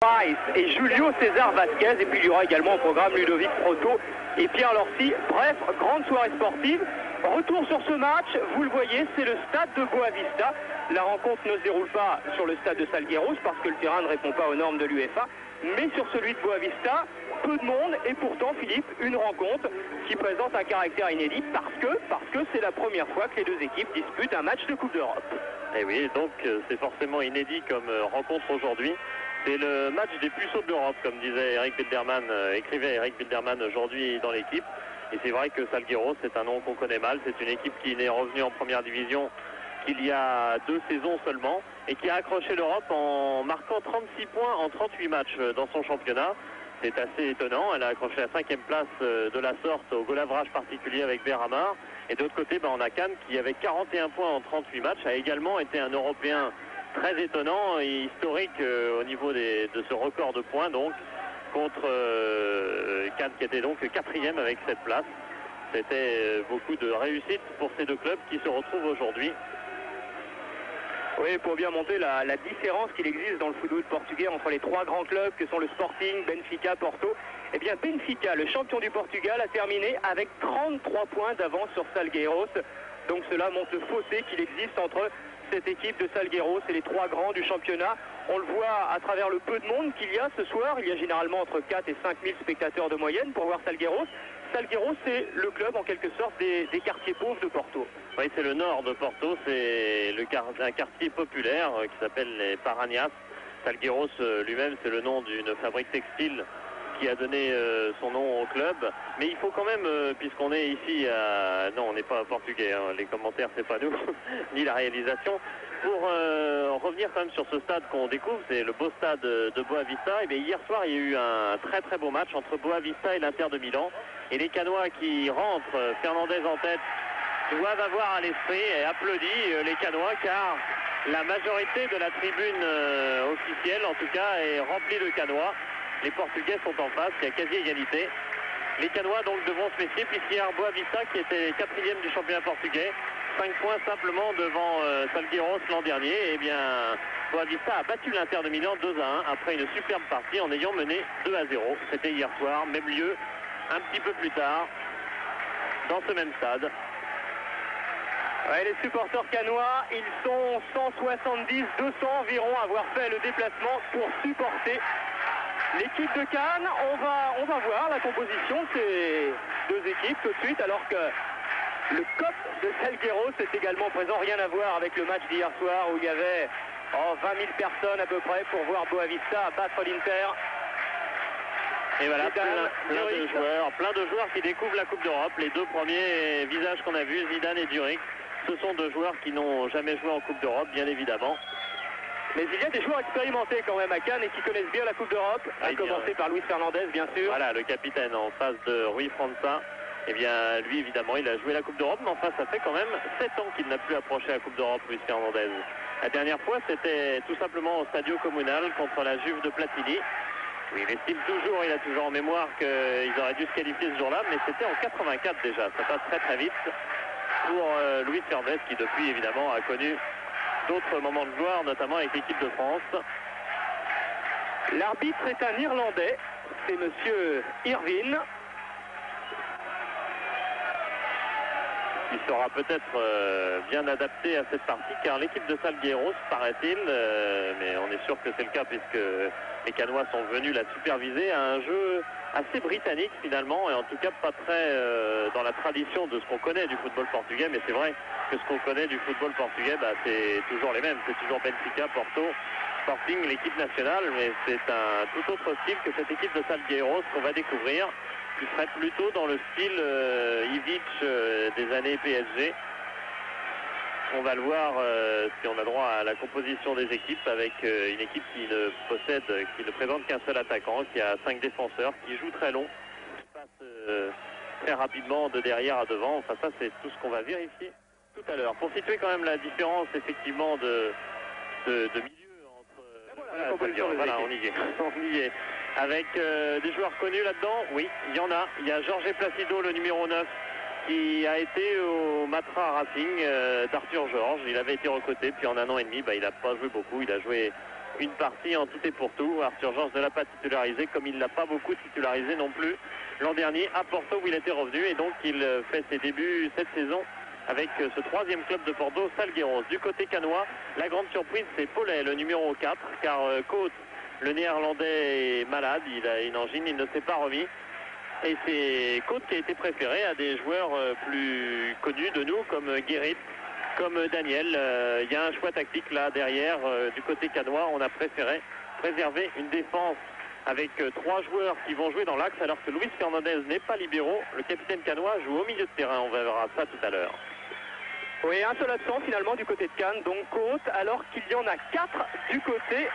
Price et Julio César Vasquez. Et puis il y aura également au programme Ludovic Proto et Pierre Lorcy. Bref, grande soirée sportive. Retour sur ce match, vous le voyez, c'est le stade de Boavista. La rencontre ne se déroule pas sur le stade de Salgueiros parce que le terrain ne répond pas aux normes de l'UEFA, mais sur celui de Boavista, peu de monde et pourtant, Philippe, une rencontre qui présente un caractère inédit parce que c'est la première fois que les deux équipes disputent un match de Coupe d'Europe. Et oui, donc c'est forcément inédit comme rencontre aujourd'hui. C'est le match des puceaux de l'Europe, comme disait Eric Bilderman, écrivait Eric Bilderman aujourd'hui dans l'équipe. Et c'est vrai que Salgueiros, c'est un nom qu'on connaît mal. C'est une équipe qui n'est revenue en première division qu'il y a 2 saisons seulement et qui a accroché l'Europe en marquant 36 points en 38 matchs dans son championnat. C'est assez étonnant. Elle a accroché la 5e place de la sorte au golavrage particulier avec Berhamar. Et de l'autre côté, on a Cannes qui, avec 41 points en 38 matchs, a également été un Européen très étonnant et historique au niveau de ce record de points, donc contre Cannes qui était donc 4e avec cette place. C'était beaucoup de réussite pour ces deux clubs qui se retrouvent aujourd'hui. Oui, pour bien montrer la différence qu'il existe dans le football portugais entre les 3 grands clubs que sont le Sporting, Benfica, Porto. Eh bien, Benfica, le champion du Portugal, a terminé avec 33 points d'avance sur Salgueiros. Donc cela montre le fossé qu'il existe entre cette équipe de Salgueiros et les 3 grands du championnat. On le voit à travers le peu de monde qu'il y a ce soir. Il y a généralement entre 4 et 5 000 spectateurs de moyenne pour voir Salgueiros. Salgueiros, c'est le club en quelque sorte des quartiers pauvres de Porto. Oui, c'est le nord de Porto, c'est un quartier populaire qui s'appelle les Paranhas. Salgueiros lui-même, c'est le nom d'une fabrique textile qui a donné son nom au club. Mais il faut quand même, puisqu'on est ici à... Non, on n'est pas portugais, hein, les commentaires, c'est pas nous, ni la réalisation. Pour revenir quand même sur ce stade qu'on découvre, c'est le beau stade de Boavista. Et bien, hier soir, il y a eu un très très beau match entre Boavista et l'Inter de Milan. Et les Canois qui rentrent, Fernandez en tête, doivent avoir à l'esprit et applaudit les Canois car la majorité de la tribune officielle, en tout cas, est remplie de Canois. Les Portugais sont en face, il y a quasi égalité. Les Canois donc devront se méfier puisqu'hier Boavista, qui était 4e du championnat portugais, 5 points simplement devant Salgueiros l'an dernier. Et bien, Boavista a battu l'Inter de Milan 2-1 après une superbe partie en ayant mené 2-0. C'était hier soir, même lieu, un petit peu plus tard, dans ce même stade. Ouais, les supporters canois, ils sont 170, 200 environ à avoir fait le déplacement pour supporter l'équipe de Cannes. On va voir la composition de ces deux équipes tout de suite, alors que le COP de Salgueiros est également présent. Rien à voir avec le match d'hier soir où il y avait 20 000 personnes à peu près pour voir Boavista battre l'Inter. Et voilà, plein de joueurs qui découvrent la Coupe d'Europe. Les 2 premiers visages qu'on a vus, Zidane et Duric, ce sont 2 joueurs qui n'ont jamais joué en Coupe d'Europe, bien évidemment. Mais il y a des joueurs expérimentés quand même à Cannes et qui connaissent bien la Coupe d'Europe, à commencer par Luis Fernandez, bien sûr. Voilà, le capitaine en face de Rui França. Eh bien, lui, évidemment, il a joué la Coupe d'Europe, mais enfin, ça fait quand même 7 ans qu'il n'a plus approché la Coupe d'Europe, Luis Fernandez. La dernière fois, c'était tout simplement au Stadio Comunal contre la Juve de Platini. Oui, il estime toujours, il a toujours en mémoire qu'ils auraient dû se qualifier ce jour-là, mais c'était en 84 déjà. Ça passe très très vite pour Luis Fernandez, qui depuis, évidemment, a connu d'autres moments de gloire, notamment avec l'équipe de France. L'arbitre est un Irlandais, c'est monsieur Irvine. Il sera peut-être bien adapté à cette partie, car l'équipe de Salgueiros, paraît-il, mais on est sûr que c'est le cas puisque les Canois sont venus la superviser, à un jeu assez britannique finalement, et en tout cas pas très dans la tradition de ce qu'on connaît du football portugais, mais c'est vrai que ce qu'on connaît du football portugais, c'est toujours les mêmes, c'est toujours Benfica, Porto, Sporting, l'équipe nationale, mais c'est un tout autre style que cette équipe de Salgueiros qu'on va découvrir, qui serait plutôt dans le style Ivic des années PSG. On va le voir si on a droit à la composition des équipes avec une équipe qui ne présente qu'un seul attaquant, qui a 5 défenseurs, qui joue très long, qui passe très rapidement de derrière à devant. Enfin ça c'est tout ce qu'on va vérifier tout à l'heure. Pour situer quand même la différence effectivement de milieu entre... Voilà, on y est. Avec des joueurs connus là-dedans, oui, il y en a. Il y a Jorge Placido, le numéro 9, qui a été au Matra Racing d'Arthur Georges. Il avait été recruté, puis en 1 an et demi, il n'a pas joué beaucoup. Il a joué une partie en tout et pour tout. Arthur Georges ne l'a pas titularisé, comme il ne l'a pas beaucoup titularisé non plus l'an dernier à Porto où il était revenu, et donc il fait ses débuts cette saison avec ce troisième club de Bordeaux, Salgueiros. Du côté canois, la grande surprise c'est Paulet, le numéro 4, car Coates, le néerlandais, est malade, il a une angine, il ne s'est pas remis. Et c'est Coates qui a été préféré à des joueurs plus connus de nous, comme Guérit, comme Daniel. Il y a un choix tactique là derrière du côté canois. On a préféré préserver une défense avec 3 joueurs qui vont jouer dans l'axe, alors que Luis Fernandez n'est pas libéraux. Le capitaine canois joue au milieu de terrain, on verra ça tout à l'heure. Oui, un seul absent finalement du côté de Cannes, donc Coates, alors qu'il y en a 4 du côté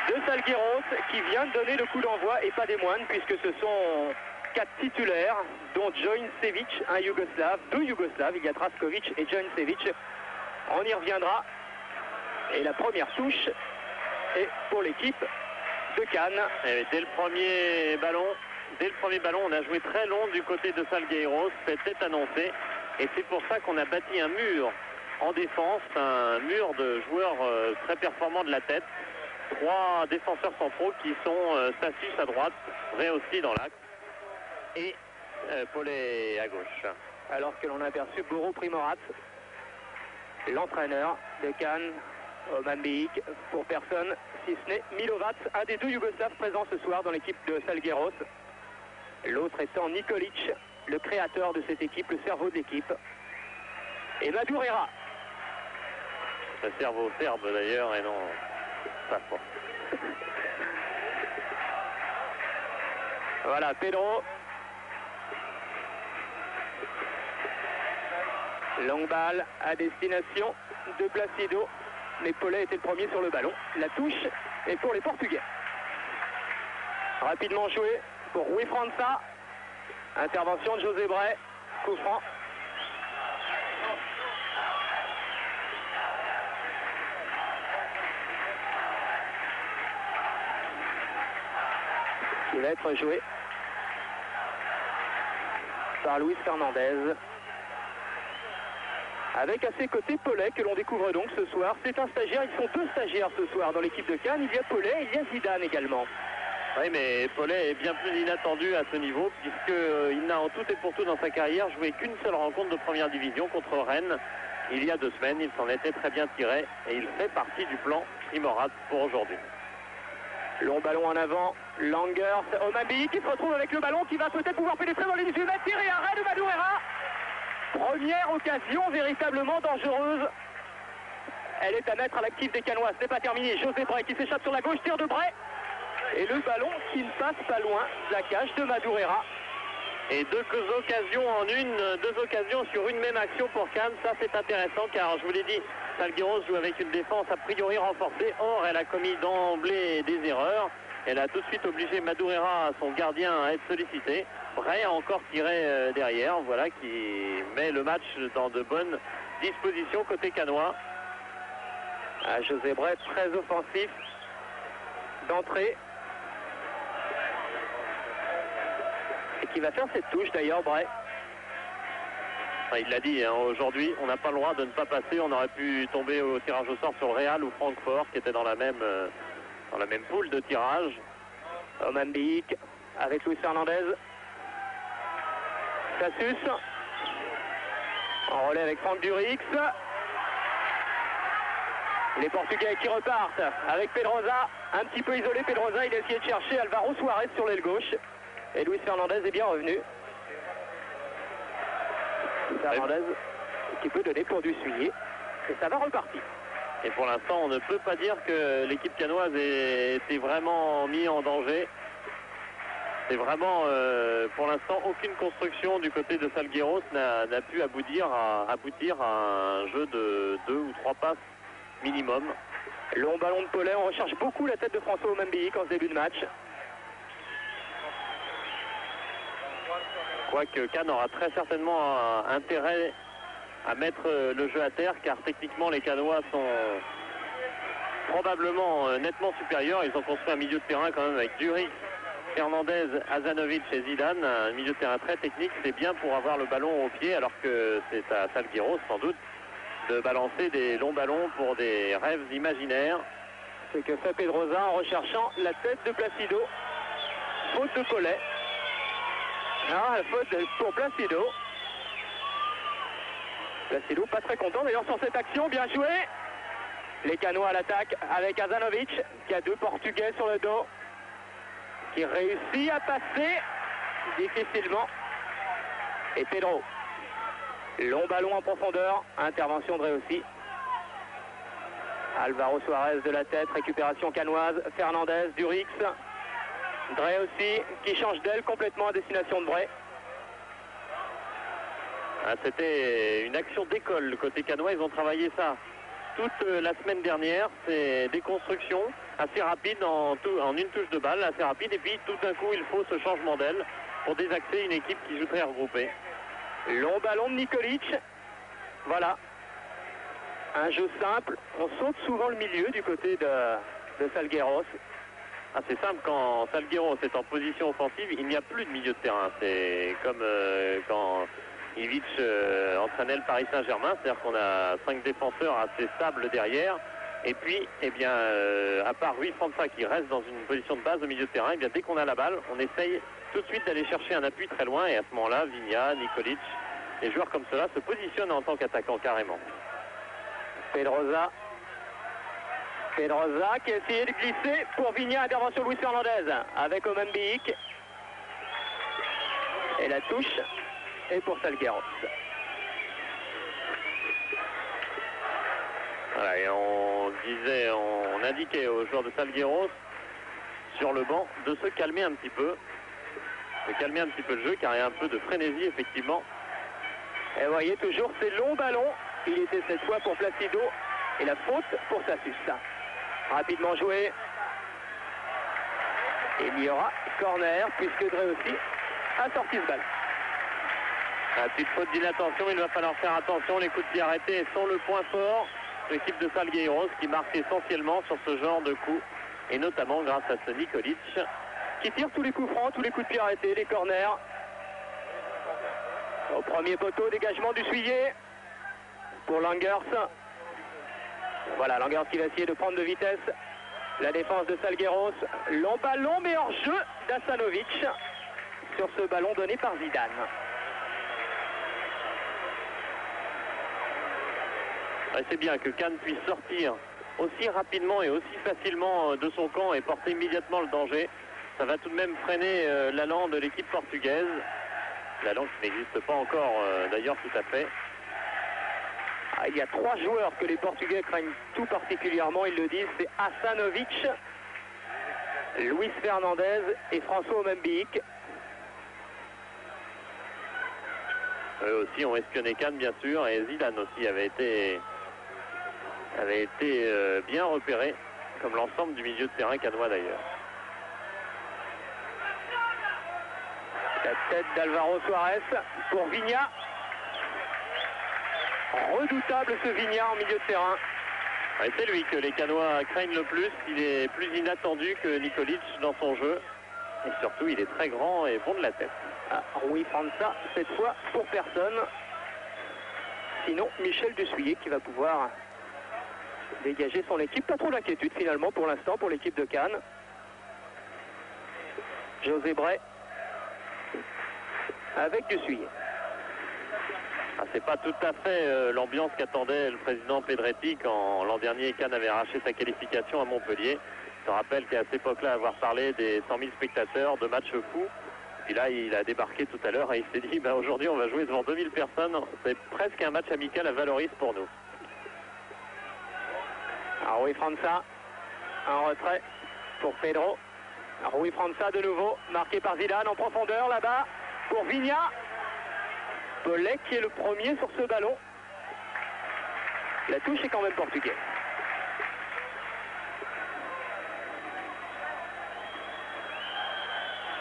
de Salgueiros qui vient de donner le coup d'envoi, et pas des moindres, puisque ce sont 4 titulaires, dont Joincevic, un Yougoslave, 2 Yougoslaves, il y a Draskovic et Joincevic. On y reviendra. Et la première touche est pour l'équipe de Cannes. Et dès le premier ballon, on a joué très long du côté de Salgueiros, c'était annoncé. Et c'est pour ça qu'on a bâti un mur en défense, un mur de joueurs très performants de la tête. 3 défenseurs centraux qui sont Sassus à droite, Ré aussi dans l'axe, et Paulet à gauche. Alors que l'on a aperçu Boro Primorac, l'entraîneur de Cannes, Mambéic, pour personne, si ce n'est Milovac, un des 2 Yougoslaves présents ce soir dans l'équipe de Salgueiros. L'autre étant Nikolic, le créateur de cette équipe, le cerveau de l'équipe. Et Madureira. Le cerveau serbe d'ailleurs, et non pas fort. Voilà, Pedro. Longue balle à destination de Placido. Mais Paulet était le premier sur le ballon. La touche est pour les Portugais. Rapidement joué pour Rui França. Intervention de José Bray. Coup franc. Qui va être joué par Luis Fernandez. Avec à ses côtés Paulet, que l'on découvre donc ce soir. C'est un stagiaire, ils sont 2 stagiaires ce soir dans l'équipe de Cannes. Il y a Paulet et il y a Zidane également. Oui, mais Paulet est bien plus inattendu à ce niveau, puisqu'il n'a en tout et pour tout dans sa carrière joué qu'une seule rencontre de première division contre Rennes. Il y a 2 semaines, il s'en était très bien tiré et il fait partie du plan Primorac pour aujourd'hui. Long ballon en avant, Langers, Omambi qui se retrouve avec le ballon, qui va peut-être pouvoir pénétrer dans les 18 mètres, tir et arrêt de Madureira. Première occasion véritablement dangereuse. Elle est à mettre à l'actif des Canois, c'est pas terminé. José Bray qui s'échappe sur la gauche, tir de Bray. Et le ballon qui ne passe pas loin, la cage de Madureira. Et 2 occasions en une, 2 occasions sur une même action pour Cannes. Ça c'est intéressant car je vous l'ai dit, Salgueiros joue avec une défense a priori renforcée. Or elle a commis d'emblée des erreurs. Elle a tout de suite obligé Madureira, son gardien, à être sollicité. Bray a encore tiré derrière, voilà, qui met le match dans de bonnes dispositions côté canois. José Bray très offensif d'entrée. Et qui va faire cette touche d'ailleurs, Bray. Enfin, il l'a dit, hein, aujourd'hui on n'a pas le droit de ne pas passer. On aurait pu tomber au tirage au sort sur le Real ou Francfort qui était dans la même poule de tirage. Omambic avec Luis Fernandez. Sassus. En relais avec Franck Durix. Les Portugais qui repartent avec Pedrosa. Un petit peu isolé Pedrosa. Il a essayé de chercher Alvaro Suarez sur l'aile gauche. Et Luis Fernandez est bien revenu. Fernandez qui peut donner pour du suivier. Et ça va repartir. Et pour l'instant, on ne peut pas dire que l'équipe canoise ait été vraiment mise en danger. C'est vraiment, pour l'instant, aucune construction du côté de Salgueiros n'a pu aboutir à un jeu de 2 ou 3 passes minimum. Long ballon de Paulet, on recherche beaucoup la tête de François Omambic en ce début de match. Quoique Cannes aura très certainement intérêt à mettre le jeu à terre, car techniquement les Canois sont probablement nettement supérieurs. Ils ont construit un milieu de terrain quand même avec Durix, Fernandez, Azanovic et Zidane, un milieu de terrain très technique. C'est bien pour avoir le ballon au pied, alors que c'est à Salgueiros sans doute de balancer des longs ballons pour des rêves imaginaires. ce que fait Pedrosa en recherchant la tête de Placido. Faute de Collet. Ah, la faute pour Placido. Placido pas très content d'ailleurs sur cette action, bien joué. Les Canois à l'attaque avec Azanovic qui a 2 Portugais sur le dos. Qui réussit à passer difficilement. Et Pedro. Long ballon en profondeur. Intervention de Réussi. Alvaro Suarez de la tête. Récupération canoise. Fernandez, Durix. Drey aussi qui change d'aile complètement à destination de Bray. Ah, c'était une action d'école côté canois. Ils ont travaillé ça toute la semaine dernière. C'est des constructions assez rapides en une touche de balle, assez rapide. Et puis tout d'un coup, il faut ce changement d'aile pour désaxer une équipe qui joue très regroupée. Long ballon de Nikolic. Voilà. Un jeu simple. On saute souvent le milieu du côté de Salgueiros. Ah, c'est simple, quand Salgueiros est en position offensive, il n'y a plus de milieu de terrain. C'est comme quand Ivic entraînait le Paris Saint-Germain, c'est-à-dire qu'on a 5 défenseurs assez stables derrière. Et puis, eh bien, à part Rui França qui reste dans une position de base au milieu de terrain, eh bien, dès qu'on a la balle, on essaye tout de suite d'aller chercher un appui très loin. Et à ce moment-là, Vigna, Nikolic, des joueurs comme cela se positionnent en tant qu'attaquant carrément. Pedrosa qui a essayé de glisser pour Vigna, intervention Luis Fernandez avec Omembiik. Et la touche est pour Salgueiros. Voilà, et on indiquait aux joueurs de Salgueiros sur le banc de se calmer un petit peu. De calmer un petit peu le jeu car il y a un peu de frénésie effectivement. Et vous voyez toujours ces longs ballons. Il était cette fois pour Placido et la faute pour Sassus. Rapidement joué. Il y aura corner puisque Drey aussi a sorti ce ballon. La petite faute d'inattention, il va falloir faire attention. Les coups de pied arrêtés sont le point fort de l'équipe de Salgueiros qui marque essentiellement sur ce genre de coups et notamment grâce à ce Nikolic qui tire tous les coups francs, tous les coups de pied arrêtés, les corners. Au premier poteau, dégagement du Suyer pour Langers. Voilà, Langers qui va essayer de prendre de vitesse la défense de Salgueiros. Long ballon, mais hors jeu d'Asanovic sur ce ballon donné par Zidane. C'est bien que Cannes puisse sortir aussi rapidement et aussi facilement de son camp et porter immédiatement le danger. Ça va tout de même freiner l'allant de l'équipe portugaise. L'allant qui n'existe pas encore d'ailleurs tout à fait. Ah, il y a 3 joueurs que les Portugais craignent tout particulièrement, ils le disent, c'est Asanovic, Luis Fernandez et François Omembiik. Eux aussi ont espionné Cannes bien sûr et Zidane aussi avait été bien repéré comme l'ensemble du milieu de terrain cannois d'ailleurs. La tête d'Alvaro Suarez pour Vigna. Redoutable ce Vigna en milieu de terrain. Ouais, c'est lui que les Canois craignent le plus. Il est plus inattendu que Nikolic dans son jeu. Et surtout, il est très grand et bon de la tête. Ah, Rui França, cette fois pour personne. Sinon, Michel Dussuyer qui va pouvoir dégager son équipe. Pas trop d'inquiétude finalement pour l'instant pour l'équipe de Cannes. José Bray avec Dussuyer. Ah, c'est pas tout à fait l'ambiance qu'attendait le président Pedretti quand l'an dernier Cannes avait arraché sa qualification à Montpellier. Je te rappelle qu'à cette époque-là, avoir parlé des 100 000 spectateurs, de matchs fous. Puis là, il a débarqué tout à l'heure et il s'est dit, aujourd'hui, on va jouer devant 2000 personnes. C'est presque un match amical à Valoris pour nous. Alors, Rui França, un retrait pour Pedro. Rui França de nouveau, marqué par Zidane en profondeur là-bas pour Vigna. Pelé qui est le premier sur ce ballon. La touche est quand même portugaise.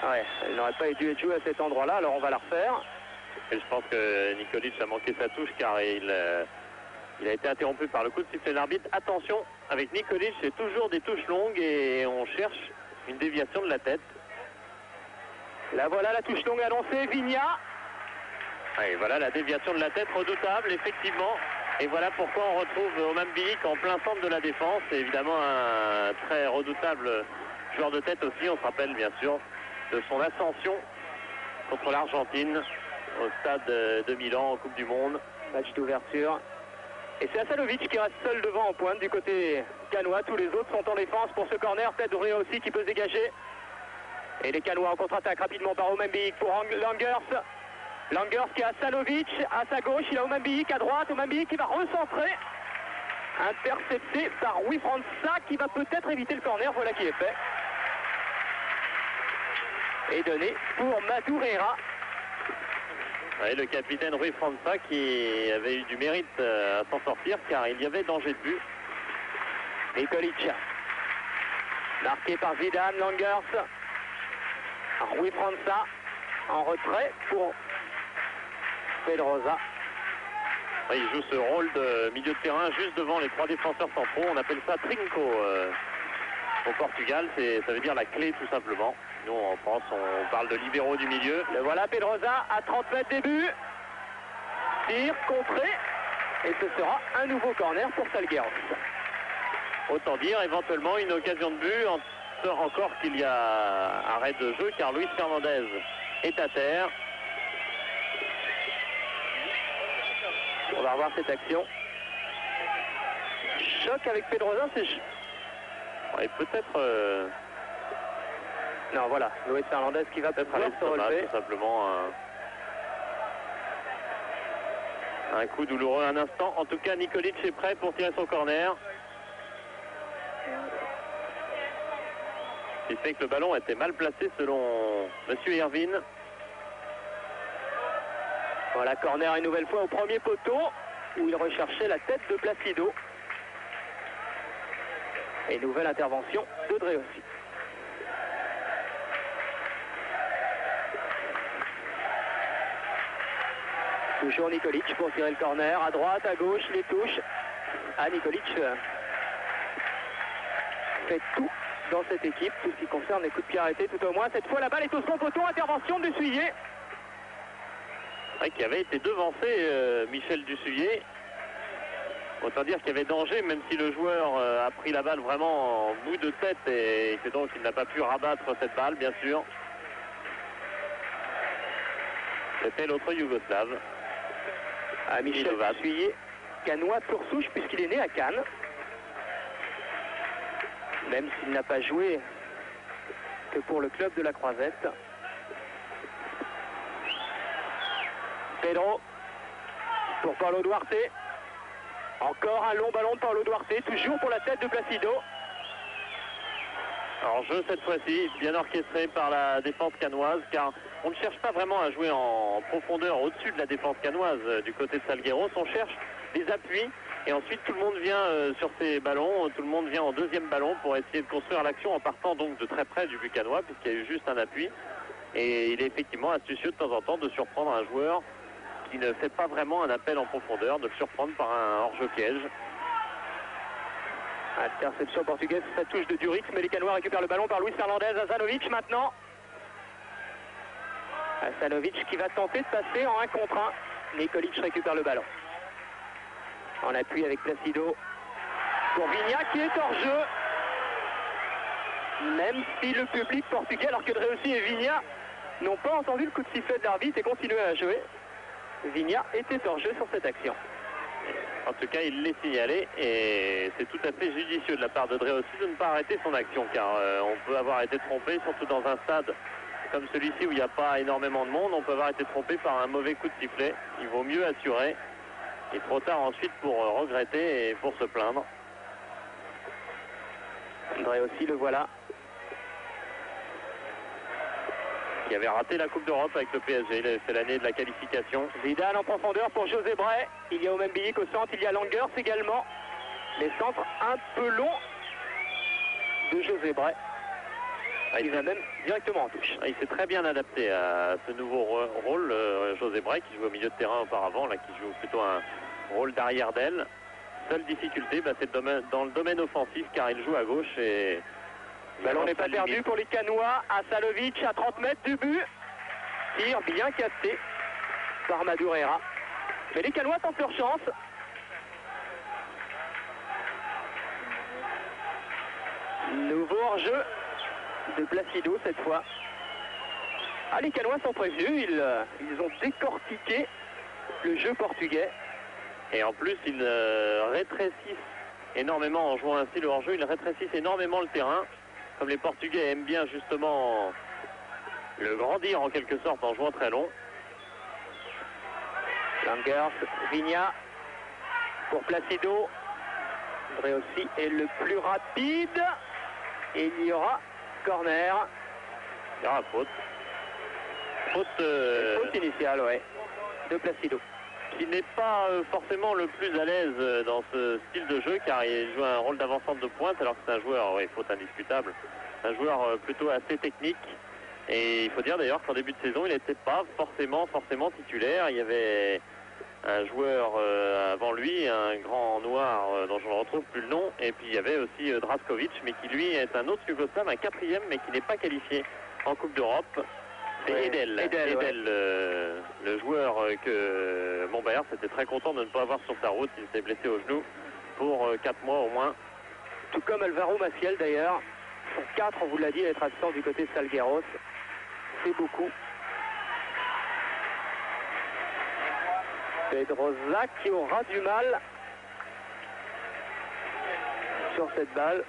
Ouais, elle n'aurait pas dû être jouée à cet endroit-là, alors on va la refaire. Et je pense que Nikolic a manqué sa touche car il a été interrompu par le coup de sifflet de l'arbitre. Attention, avec Nikolic, c'est toujours des touches longues et on cherche une déviation de la tête. Là voilà la touche longue annoncée, Vigna. Et voilà la déviation de la tête redoutable, effectivement. Et voilà pourquoi on retrouve Oman Biyik en plein centre de la défense. C'est évidemment un très redoutable joueur de tête aussi. On se rappelle bien sûr de son ascension contre l'Argentine au stade de Milan en Coupe du Monde. Match d'ouverture. Et c'est Asanovic qui reste seul devant en pointe du côté canois. Tous les autres sont en défense pour ce corner. Peut-être Dreo aussi qui peut se dégager. Et les Canois en contre-attaque rapidement par Oman Biyik pour Langers. Langers qui a Asanovic à sa gauche. Il a Oman Biyik à droite. Oman Biyik qui va recentrer. Intercepté par Rui França qui va peut-être éviter le corner. Voilà qui est fait. Et donné pour Madureira. Oui, le capitaine Rui França qui avait eu du mérite à s'en sortir car il y avait danger de but. Nikolic. Marqué par Zidane, Langers. Rui França en retrait pour Pedrosa. Il joue ce rôle de milieu de terrain juste devant les trois défenseurs centraux. On appelle ça trinco au Portugal. Ça veut dire la clé tout simplement. Nous en France on parle de libéraux du milieu. Le voilà Pedrosa à 30 mètres début. Tir contré. Et ce sera un nouveau corner pour Salgueiros. Autant dire éventuellement une occasion de but. Encore qu'il y a arrêt de jeu car Luis Fernandez est à terre. On va revoir cette action. Choc avec Pedrosa, c'est... Ouais, peut-être... Non, voilà, Luis Fernandez qui va peut-être aller se relever. Tout simplement un coup douloureux un instant. En tout cas, Nikolic est prêt pour tirer son corner. Il fait que le ballon était mal placé selon Monsieur Irvine. Voilà, corner une nouvelle fois au premier poteau où il recherchait la tête de Placido. Et nouvelle intervention de Dreossi. Toujours Nikolic pour tirer le corner. À droite, à gauche, les touches. Nikolic fait tout dans cette équipe, tout ce qui concerne les coups de pied arrêtés tout au moins. Cette fois la balle est au second poteau, intervention de Dussuyer. Qui avait été devancé Michel Dussuyer. Autant dire qu'il y avait danger, même si le joueur a pris la balle vraiment en bout de tête et que donc il n'a pas pu rabattre cette balle, bien sûr. C'était l'autre Yougoslave. Michel Dussuyer, canois pur souche puisqu'il est né à Cannes. Même s'il n'a pas joué que pour le club de la Croisette. Pedro pour Paulo Duarte. Encore un long ballon de Paulo Duarte, toujours pour la tête de Placido. Alors jeu cette fois-ci, bien orchestré par la défense canoise, car on ne cherche pas vraiment à jouer en profondeur au-dessus de la défense canoise du côté de Salgueiros. On cherche des appuis et ensuite tout le monde vient sur ces ballons, tout le monde vient en deuxième ballon pour essayer de construire l'action en partant donc de très près du but canois puisqu'il y a eu juste un appui. Et il est effectivement astucieux de temps en temps de surprendre un joueur qui ne fait pas vraiment un appel en profondeur, de le surprendre par un hors-jeu piège. Interception portugaise, ça touche de Durix, mais les Canois récupèrent le ballon par Luis Fernandez. Asanovic maintenant. Asanovic qui va tenter de passer en 1 contre 1. Nikolic récupère le ballon. En appui avec Placido. Pour Vigna qui est hors jeu. Même si le public portugais, alors que Dreossi et Vigna n'ont pas entendu le coup de sifflet de l'arbitre et continué à jouer, Vigna était hors jeu sur cette action. En tout cas, il l'est signalé et c'est tout à fait judicieux de la part de Dreossi de ne pas arrêter son action car on peut avoir été trompé, surtout dans un stade comme celui-ci où il n'y a pas énormément de monde, on peut avoir été trompé par un mauvais coup de sifflet. Il vaut mieux assurer et trop tard ensuite pour regretter et pour se plaindre. Dreossi, le voilà. Qui avait raté la Coupe d'Europe avec le PSG, c'est l'année de la qualification. Zidane en profondeur pour José Bray. Il y a Oman Biyik au centre, il y a Langers également. Les centres un peu longs de José Bray. Il va même directement en touche. Il s'est très bien adapté à ce nouveau rôle, José Bray, qui joue au milieu de terrain auparavant, là qui joue plutôt un rôle d'arrière d'aile. Seule difficulté, c'est dans le domaine offensif, car il joue à gauche et... Le ballon n'est pas perdu pour les Canois. Asanovic à 30 mètres du but. Tir bien capté par Madureira. Mais les Canois tentent leur chance. Nouveau hors-jeu de Placido cette fois. Ah, les Canois sont prévenus, ils ont décortiqué le jeu portugais. Et en plus, ils rétrécissent énormément en jouant ainsi le hors-jeu, ils rétrécissent énormément le terrain. Comme les Portugais aiment bien justement le grandir en quelque sorte en jouant très long. Langers, Vigna pour Placido. André aussi est le plus rapide. Et il y aura corner. Il y aura faute. Faute initiale, ouais, de Placido. Qui n'est pas forcément le plus à l'aise dans ce style de jeu, car il joue un rôle d'avancante de pointe, alors que c'est un joueur, ouais, faute indiscutable, un joueur plutôt assez technique. Et il faut dire d'ailleurs qu'en début de saison, il n'était pas forcément titulaire. Il y avait un joueur avant lui, un grand noir dont je ne retrouve plus le nom, et puis il y avait aussi Draskovic, mais qui lui est un autre Yougoslave, un quatrième, mais qui n'est pas qualifié en Coupe d'Europe. C'est Edel, ouais. Le joueur que Montbéliard était très content de ne pas avoir sur sa route. Il s'est blessé au genou pour 4 mois au moins. Tout comme Alvaro Maciel d'ailleurs. Ils sont 4, on vous l'a dit, à être absents du côté de Salgueiros. C'est beaucoup. Pedrosa qui aura du mal sur cette balle.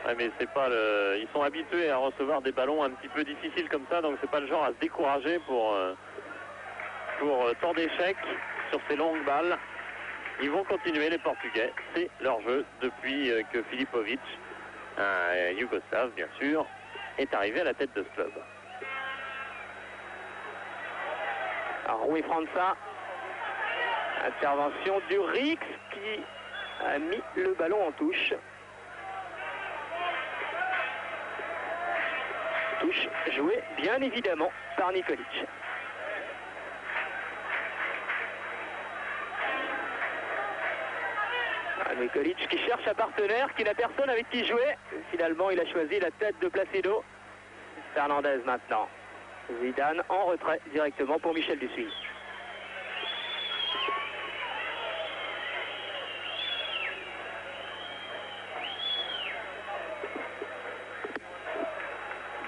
Ouais, mais c'est pas le... Ils sont habitués à recevoir des ballons un petit peu difficiles comme ça, donc c'est pas le genre à se décourager pour tant d'échecs sur ces longues balles. Ils vont continuer, les Portugais. C'est leur jeu depuis que Filipovic, un Yougoslave bien sûr, est arrivé à la tête de ce club. Rui França, intervention du Rix qui a mis le ballon en touche. Touche jouée bien évidemment par Nikolic. Nikolic qui cherche un partenaire, qui n'a personne avec qui jouer. Finalement, il a choisi la tête de Placido. Fernandez maintenant. Zidane en retrait directement pour Michel Dussuit.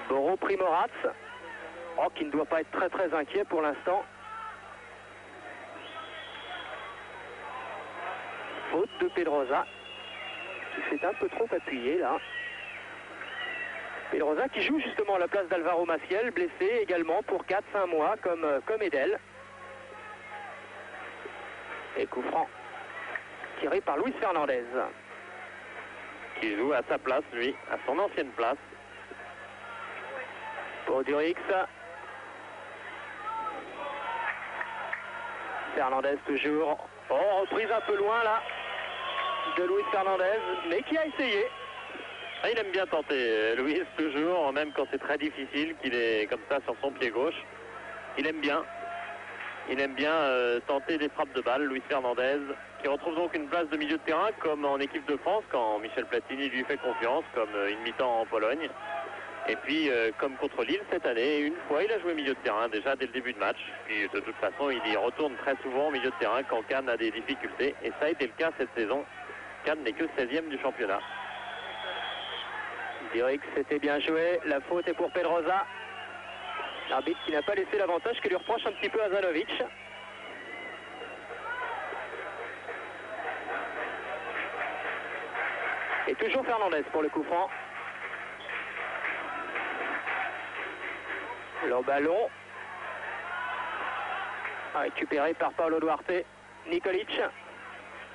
Boro Primorac, qui ne doit pas être très inquiet pour l'instant. Faute de Pedrosa, qui s'est un peu trop appuyé là. Pedrosa qui joue justement à la place d'Alvaro Maciel, blessé également pour 4-5 mois comme Edel. Et coup franc tiré par Luis Fernandez. Qui joue à sa place, lui, à son ancienne place. Pour Durix. Fernandez toujours. Oh, reprise un peu loin là de Luis Fernandez, mais qui a essayé. Ah, il aime bien tenter, Luis, toujours, même quand c'est très difficile, qu'il est comme ça sur son pied gauche. Il aime bien tenter des frappes de balle, Luis Fernandez, qui retrouve donc une place de milieu de terrain, comme en équipe de France, quand Michel Platini lui fait confiance, comme une mi-temps en Pologne. Et puis, comme contre Lille cette année, une fois, il a joué milieu de terrain, déjà dès le début de match. Puis, de toute façon, il y retourne très souvent au milieu de terrain quand Cannes a des difficultés. Et ça a été le cas cette saison. Cannes n'est que 16e du championnat. Durix, c'était bien joué. La faute est pour Pedrosa. L'arbitre qui n'a pas laissé l'avantage, qui lui reproche un petit peu à Zanovic. Et toujours Fernandez pour le coup franc. Le ballon récupéré par Paulo Duarte. Nikolic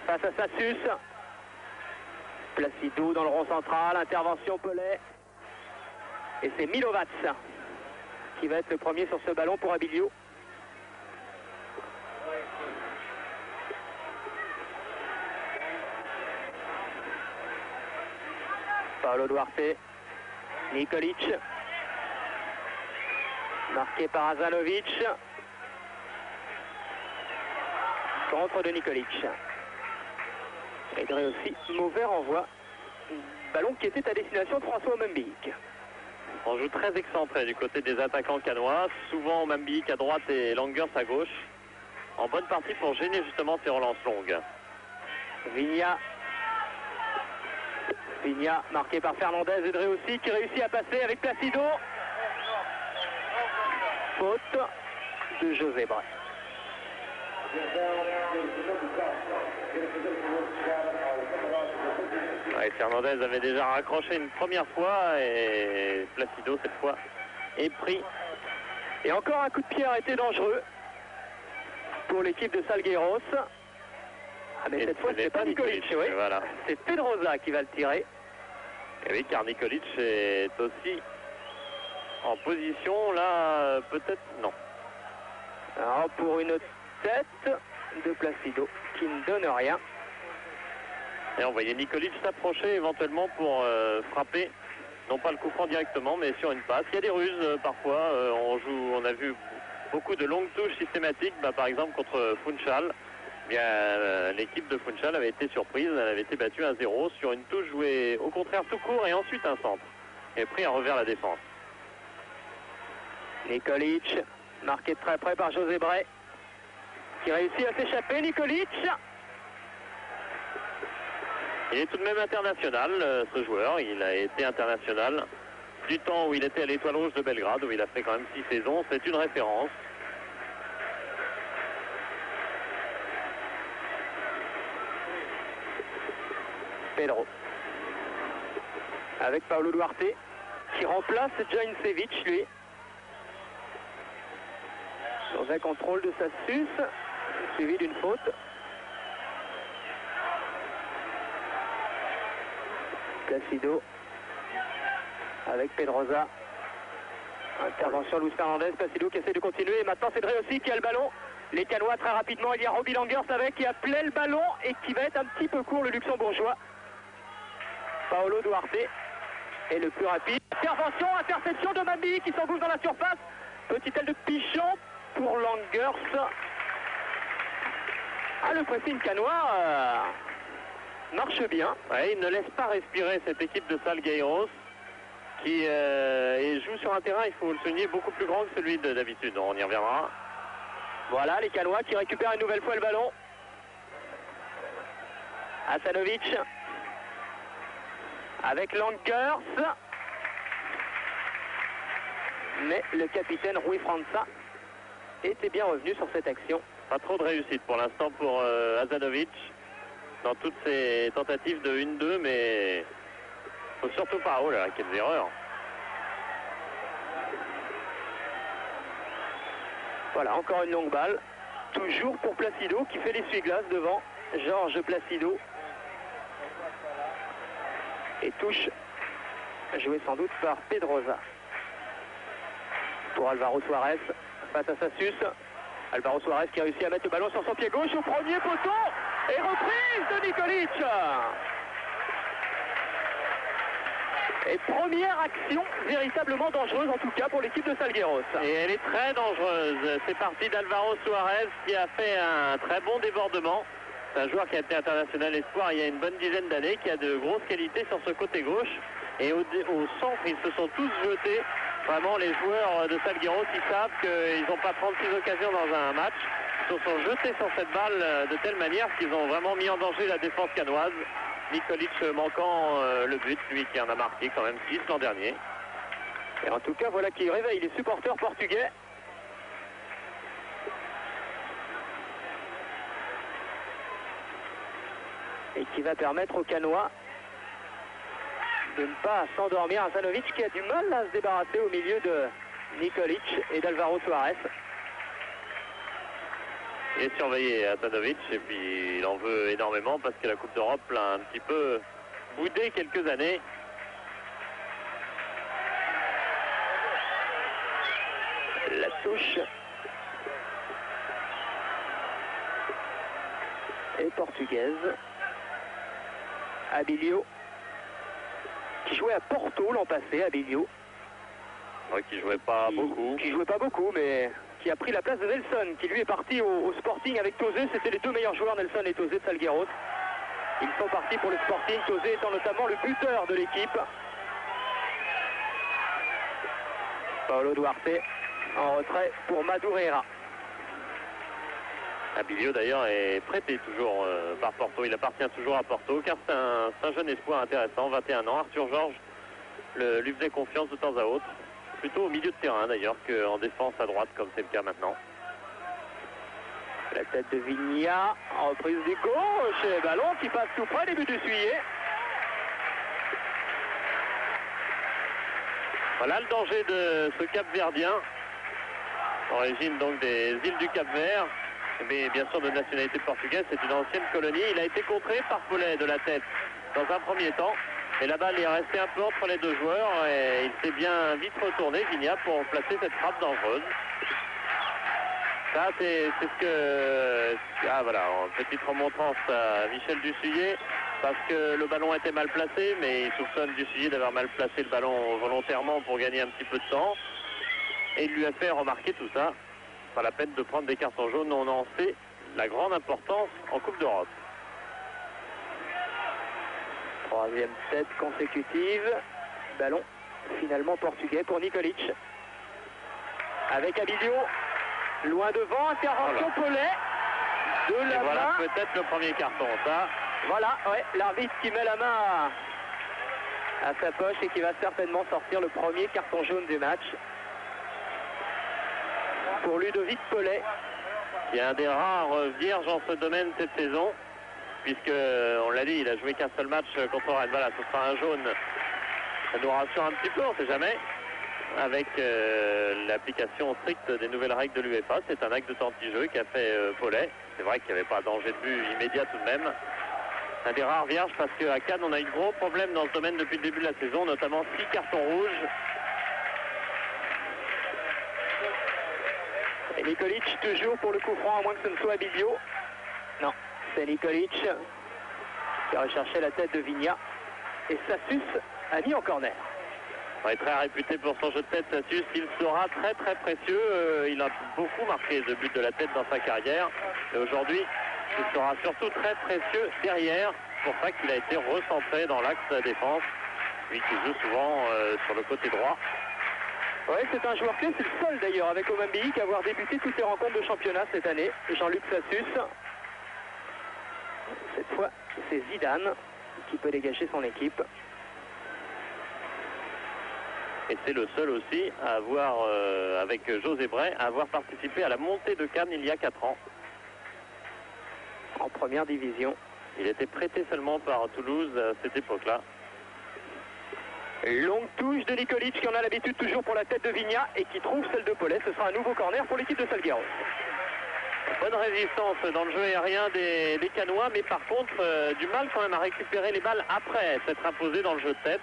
face à Sassus. Placido dans le rond central, intervention Pelé. Et c'est Milovac qui va être le premier sur ce ballon pour Abilio. Paulo Duarte, Nikolic, marqué par Azanovic. Contre de Nikolic. Et aussi, mauvais renvoi. Ballon qui était à destination de François Membic. On joue très excentré du côté des attaquants canois. Souvent Membic à droite et Langers à gauche. En bonne partie pour gêner justement ces relances longues. Vigna. Pigna marqué par Fernandez et Drey aussi qui réussit à passer avec Placido. Faute de José Bray. Ouais, Fernandez avait déjà raccroché une première fois et Placido cette fois est pris. Et encore un coup de pied arrêté dangereux pour l'équipe de Salgueiros. Ah mais cette fois c'est pas Nikolic, oui. Voilà. C'est Pedrosa qui va le tirer. Et oui, car Nikolic est aussi en position là, peut-être non. Alors pour une tête de Placido qui ne donne rien. Et on voyait Nikolic s'approcher éventuellement pour frapper, non pas le coup franc directement, mais sur une passe. Il y a des ruses parfois. On a vu beaucoup de longues touches systématiques. Par exemple contre Funchal, l'équipe de Funchal avait été surprise. Elle avait été battue 1-0 sur une touche jouée au contraire tout court et ensuite un centre. Et pris à revers la défense. Nikolic, marqué de très près par José Bray, qui réussit à s'échapper. Nikolic. Il est tout de même international, ce joueur. Il a été international du temps où il était à l'Étoile Rouge de Belgrade, où il a fait quand même 6 saisons. C'est une référence. Pedro. Avec Paulo Duarte, qui remplace Jaincevic, lui. Dans un contrôle de Sassus, suivi d'une faute. Placido avec Pedrosa. Intervention Luis Fernandez, Placido qui essaie de continuer. Et maintenant c'est Drey aussi qui a le ballon. Les Canois très rapidement. Il y a Robbie Langers avec qui a plein le ballon et qui va être un petit peu court, le luxembourgeois. Paulo Duarte est le plus rapide. Interception de Mambi qui s'engouffre dans la surface. Petite aile de pigeon pour Langers. Ah, le pressing canois marche bien. Ouais, il ne laisse pas respirer cette équipe de Salgueiros qui joue sur un terrain, il faut le souligner, beaucoup plus grand que celui de d'habitude. On y reviendra. Voilà les Canois qui récupèrent une nouvelle fois le ballon. Hasanovic avec Langers. Mais le capitaine Rui França était bien revenu sur cette action. Pas trop de réussite pour l'instant pour Hasanovic dans toutes ses tentatives de 1-2, mais faut surtout pas. Oh là, quelles erreurs. Voilà, encore une longue balle. Toujours pour Placido qui fait l'essuie-glace devant Georges Placido. Et touche jouée sans doute par Pedrosa. Pour Alvaro Suarez face à Sassus. Alvaro Suarez qui a réussi à mettre le ballon sur son pied gauche au premier poteau. Et reprise de Nikolic. Et première action véritablement dangereuse en tout cas pour l'équipe de Salgueiros. Et elle est très dangereuse. C'est parti d'Alvaro Suarez qui a fait un très bon débordement. C'est un joueur qui a été international espoir il y a une bonne dizaine d'années, qui a de grosses qualités sur ce côté gauche. Et au centre, ils se sont tous jetés. Vraiment, les joueurs de Salgueiros, ils savent qu'ils n'ont pas 36 occasions dans un match. Ils se sont jetés sur cette balle de telle manière qu'ils ont vraiment mis en danger la défense canoise. Nikolic manquant le but, lui qui en a marqué quand même 6 l'an dernier. Et en tout cas, voilà qui réveille les supporters portugais. Et qui va permettre aux Canois de ne pas s'endormir. Hasanovic qui a du mal à se débarrasser au milieu de Nikolic et d'Alvaro Suarez. Il est surveillé Hasanovic et puis il en veut énormément parce que la Coupe d'Europe l'a un petit peu boudé quelques années. La touche est portugaise. Abilio qui jouait à Porto l'an passé, Abilio. Ouais, qui jouait pas beaucoup. Qui jouait pas beaucoup, mais qui a pris la place de Nelson, qui lui est parti au Sporting avec Tosé. C'était les deux meilleurs joueurs, Nelson et Tosé de Salgueiros. Ils sont partis pour le Sporting, Tosé étant notamment le buteur de l'équipe. Paulo Duarte en retrait pour Madureira. Abilio d'ailleurs est prêté toujours par Porto. Il appartient toujours à Porto car c'est un jeune espoir intéressant, 21 ans. Arthur Georges lui faisait confiance de temps à autre. Plutôt au milieu de terrain d'ailleurs qu'en défense à droite comme c'est le cas maintenant. La tête de Vigna, reprise du gauche, et ballon qui passe tout près, début du suyer. Voilà le danger de ce Cap-Verdien, origine donc des îles du Cap-Vert, mais bien sûr de nationalité portugaise, c'est une ancienne colonie. Il a été contré par Paulet de la tête dans un premier temps, et la balle est restée un peu entre les deux joueurs, et il s'est bien vite retourné, Vigna, pour placer cette frappe dangereuse. Ça, c'est ce que... Ah voilà, en petite remontrance à Michel Dussuyer, parce que le ballon était mal placé, mais il soupçonne Dussuyer d'avoir mal placé le ballon volontairement pour gagner un petit peu de temps. Et il lui a fait remarquer tout ça. Pas la peine de prendre des cartons jaunes, on en sait la grande importance en Coupe d'Europe. Troisième tête consécutive. Ballon finalement portugais pour Nikolic. Avec Abilio. Loin devant, intervention Paulet. De la voilà main. peut-être le premier carton, ça. Voilà, ouais, l'arbitre qui met la main à sa poche et qui va certainement sortir le premier carton jaune du match. Pour Ludovic Paulet. Il y a un des rares vierges en ce domaine cette saison, puisque, on l'a dit, il a joué qu'un seul match contre Rennes. Voilà, ce sera un jaune. Ça nous rassure un petit peu, on ne sait jamais. Avec l'application stricte des nouvelles règles de l'UEFA. C'est un acte de temps de jeu qu'a fait Paulet. C'est vrai qu'il n'y avait pas de danger de but immédiat tout de même. Un des rares vierges parce qu'à Cannes, on a eu de gros problèmes dans ce domaine depuis le début de la saison, notamment 6 cartons rouges. Et Nikolic toujours pour le coup franc, à moins que ce ne soit Abilio. Non, c'est Nikolic qui a recherché la tête de Vigna. Et Sassus a mis en corner. Il est très réputé pour son jeu de tête, Sassus. Il sera très très précieux. Il a beaucoup marqué de buts de la tête dans sa carrière. Et aujourd'hui, il sera surtout très précieux derrière. C'est pour ça qu'il a été recentré dans l'axe de la défense. Lui qui joue souvent sur le côté droit. Oui, c'est un joueur clé. C'est le seul d'ailleurs avec Omambiik à avoir débuté toutes les rencontres de championnat cette année. Jean-Luc Sassus. Cette fois, c'est Zidane qui peut dégager son équipe. Et c'est le seul aussi à avoir, avec José Bray, à avoir participé à la montée de Cannes il y a 4 ans. En première division. Il était prêté seulement par Toulouse à cette époque-là. Longue touche de Nikolic qui en a l'habitude toujours pour la tête de Vigna et qui trouve celle de Paulet. Ce sera un nouveau corner pour l'équipe de Salguero. Bonne résistance dans le jeu aérien des Canois, mais par contre du mal quand même à récupérer les balles après s'être imposé dans le jeu de tête.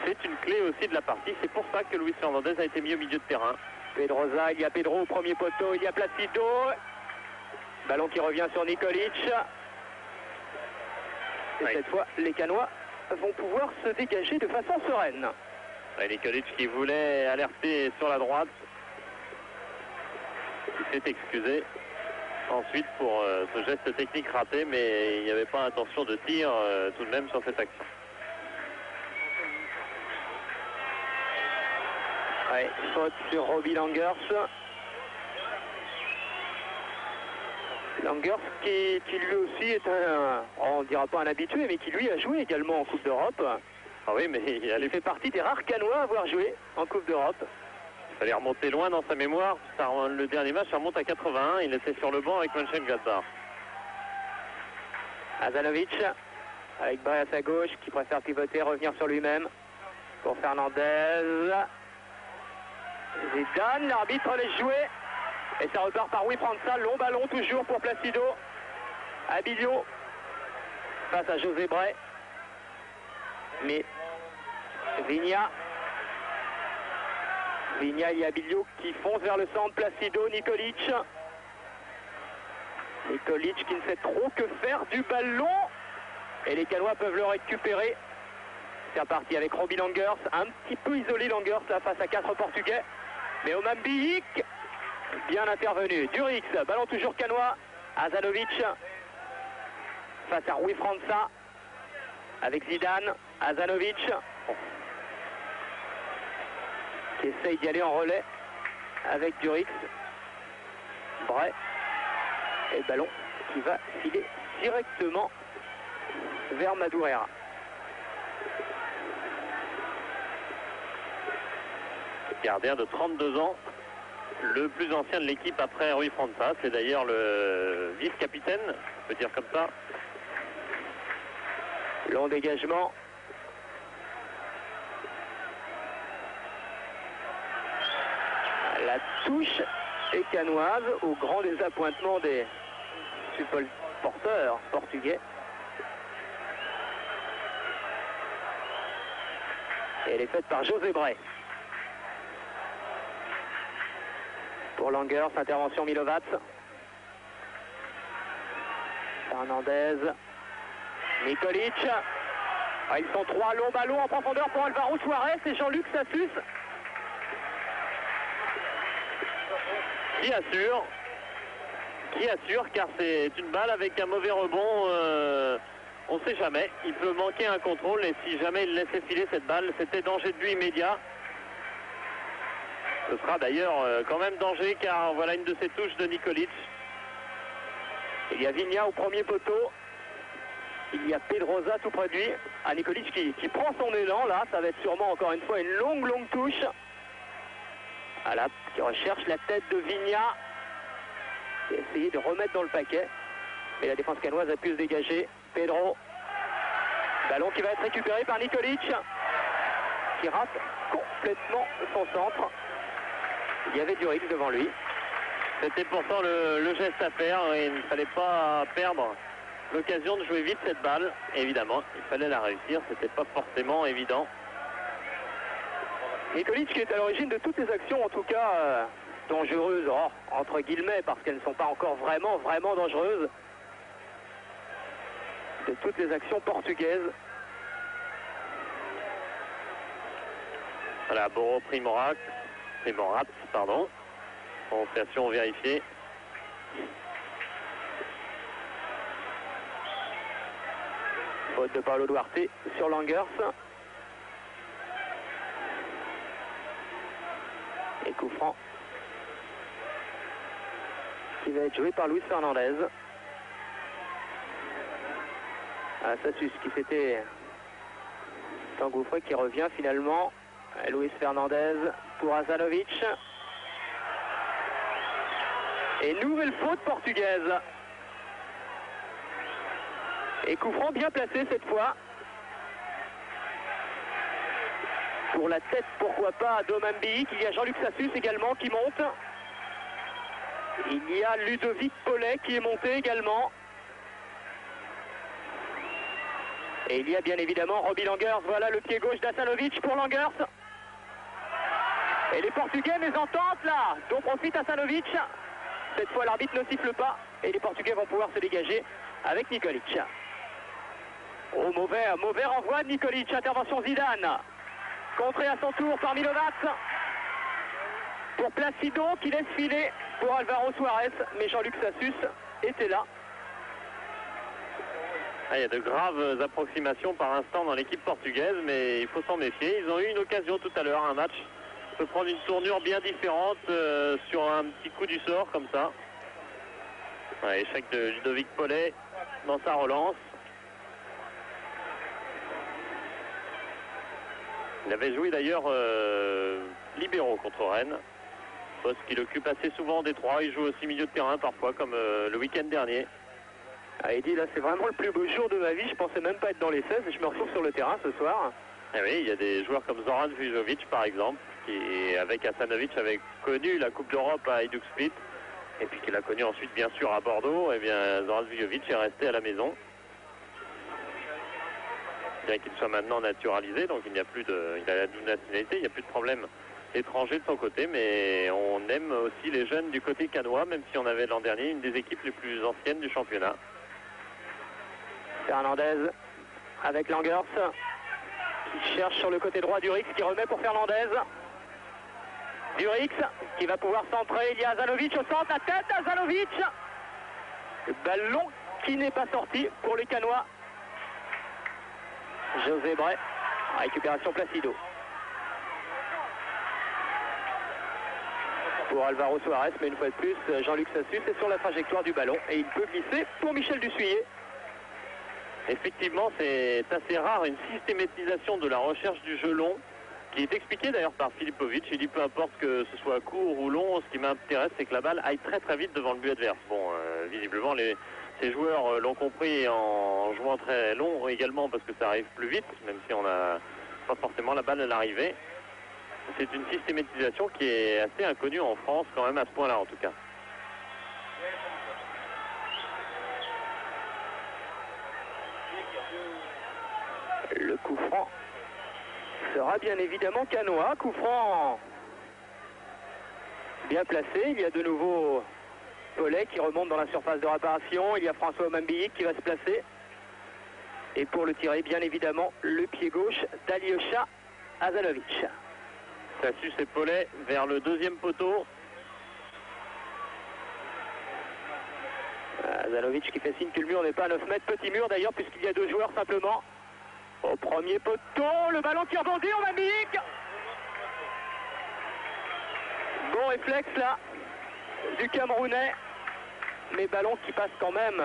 C'est une clé aussi de la partie, c'est pour ça que Luis Fernandez a été mis au milieu de terrain. Pedrosa, il y a Pedro au premier poteau, il y a Placido. Ballon qui revient sur Nikolic. Et oui. Cette fois, les Canois vont pouvoir se dégager de façon sereine. Et Nikolic qui voulait alerter sur la droite. Il s'est excusé ensuite pour ce geste technique raté, mais il n'y avait pas intention de tir tout de même sur cette action. Ouais, faute sur Robbie Langers. Langers qui lui aussi est on ne dira pas un habitué, mais qui lui a joué également en Coupe d'Europe. Ah oui, mais Il fait partie des rares Canois à avoir joué en Coupe d'Europe. Il fallait remonter loin dans sa mémoire. Le dernier match, ça remonte à 81. Il était sur le banc avec Mönchengladbach. Azanovic, avec Bray à sa gauche, qui préfère pivoter, revenir sur lui-même. Pour Fernandez. Zidane, l'arbitre laisse jouer. Et ça repart par Rui França. Long ballon toujours pour Placido. Abilio. Face à José Bray. Mais Vigna. Vigna et Abilio qui foncent vers le centre. Placido, Nikolic. Nikolic qui ne sait trop que faire du ballon. Et les Canois peuvent le récupérer. C'est reparti avec Robbie Langers. Un petit peu isolé Langers là face à 4 Portugais. Mais Omambiik, bien intervenu. Durix, ballon toujours Canois. Azanovic face à Rui França. Avec Zidane. Azanovic qui essaye d'y aller en relais avec Durix. Bray. Et le ballon qui va filer directement vers Madureira. Gardien de 32 ans, le plus ancien de l'équipe après Rui França. C'est d'ailleurs le vice-capitaine, on peut dire comme ça. Long dégagement. La touche est canoise au grand désappointement des supporters portugais. Et elle est faite par José Bray. Pour Langers, intervention Milovac. Fernandez. Nikolic. Ils sont 3 longs ballons en profondeur pour Alvaro Suarez et Jean-Luc Sassus. Qui assure, car c'est une balle avec un mauvais rebond. On ne sait jamais. Il peut manquer un contrôle et si jamais il laissait filer cette balle, c'était danger de but immédiat. Ce sera d'ailleurs quand même danger car voilà une de ces touches de Nikolic. Il y a Vigna au premier poteau. Il y a Pedrosa tout près de lui. Nikolic qui prend son élan là. Ça va être sûrement encore une fois une longue touche. Voilà, qui recherche la tête de Vigna. Qui a essayé de remettre dans le paquet. Mais la défense canoise a pu se dégager. Pedro. Ballon qui va être récupéré par Nikolic. Qui rate complètement son centre. Il y avait Durix devant lui. C'était pourtant le geste à faire et il ne fallait pas perdre l'occasion de jouer vite cette balle. Évidemment, il fallait la réussir, c'était pas forcément évident. Nikolic qui est à l'origine de toutes les actions, en tout cas dangereuses, entre guillemets, parce qu'elles ne sont pas encore vraiment dangereuses. De toutes les actions portugaises. Voilà, Boro Primorac, pardon. Prononciation vérifiée. Faute de Paulo Duarte sur Langers. Et coup franc qui va être joué par Luis Fernandez. Sassus qui s'était engouffré, qui revient finalement. Luis Fernandez pour Azanovic. Et nouvelle faute portugaise. Et coup franc bien placé cette fois. Pour la tête, pourquoi pas, Domambi. Il y a Jean-Luc Sassus également qui monte. Il y a Ludovic Pollet qui est monté également. Et il y a bien évidemment Robbie Langers. Voilà le pied gauche d'Asanovic pour Langers. Et les Portugais mésententent là, dont profite Asanovic. Cette fois l'arbitre ne siffle pas et les Portugais vont pouvoir se dégager avec Nikolic. Oh, mauvais renvoi de Nikolic. Intervention Zidane. Contré à son tour par Milovac. Pour Placido qui laisse filer pour Alvaro Suarez. Mais Jean-Luc Sassus était là. Il y a de graves approximations par instant dans l'équipe portugaise, mais il faut s'en méfier. Ils ont eu une occasion tout à l'heure, un match peut prendre une tournure bien différente sur un petit coup du sort comme ça. Échec de Ludovic Pollet dans sa relance. Il avait joué d'ailleurs libéraux contre Rennes, poste qu'il occupe assez souvent en Détroit. Il joue aussi milieu de terrain parfois, comme le week-end dernier. Il dit là c'est vraiment le plus beau jour de ma vie, je pensais même pas être dans les 16 et je me retrouve sur le terrain ce soir. Et oui, il y a des joueurs comme Zoran Vujovic par exemple, qui avec Asanovic avait connu la Coupe d'Europe à Hajduk Split, et puis qu'il a connu ensuite bien sûr à Bordeaux. Et bien Zoran Vujovic est resté à la maison. Bien qu'il soit maintenant naturalisé, donc il a la double nationalité, il n'y a plus de problème étranger de son côté, mais on aime aussi les jeunes du côté canois, même si on avait l'an dernier une des équipes les plus anciennes du championnat. Fernandez avec Langers qui cherche sur le côté droit Durix qui remet pour Fernandez. Durix qui va pouvoir centrer. Il y a Azanovic au centre, la tête d'Azanovic. Le ballon qui n'est pas sorti pour les Canois. José Bray, récupération Placido. pour Alvaro Suarez, mais une fois de plus, Jean-Luc Sassus est sur la trajectoire du ballon et il peut glisser pour Michel Dussuyer. Effectivement, c'est assez rare, une systématisation de la recherche du jeu long, qui est expliquée d'ailleurs par Filipovic. Il dit peu importe que ce soit court ou long, ce qui m'intéresse, c'est que la balle aille très très vite devant le but adverse. Bon, visiblement, ces joueurs l'ont compris en jouant très long également, parce que ça arrive plus vite, même si on n'a pas forcément la balle à l'arrivée. C'est une systématisation qui est assez inconnue en France, quand même, à ce point-là, en tout cas. Le coup franc sera bien évidemment canois. Coup franc bien placé. Il y a de nouveau Paulet qui remonte dans la surface de réparation. Il y a François Omambiik qui va se placer. Et pour le tirer, bien évidemment, le pied gauche d'Alyosha Azanovic. Sassus et Paulet vers le deuxième poteau. Azanovic qui fait signe que le mur n'est pas à 9 mètres. Petit mur d'ailleurs, puisqu'il y a 2 joueurs simplement. Au premier poteau, le ballon qui rebondit, Omambiik. Bon réflexe là du Camerounais, mais ballon qui passe quand même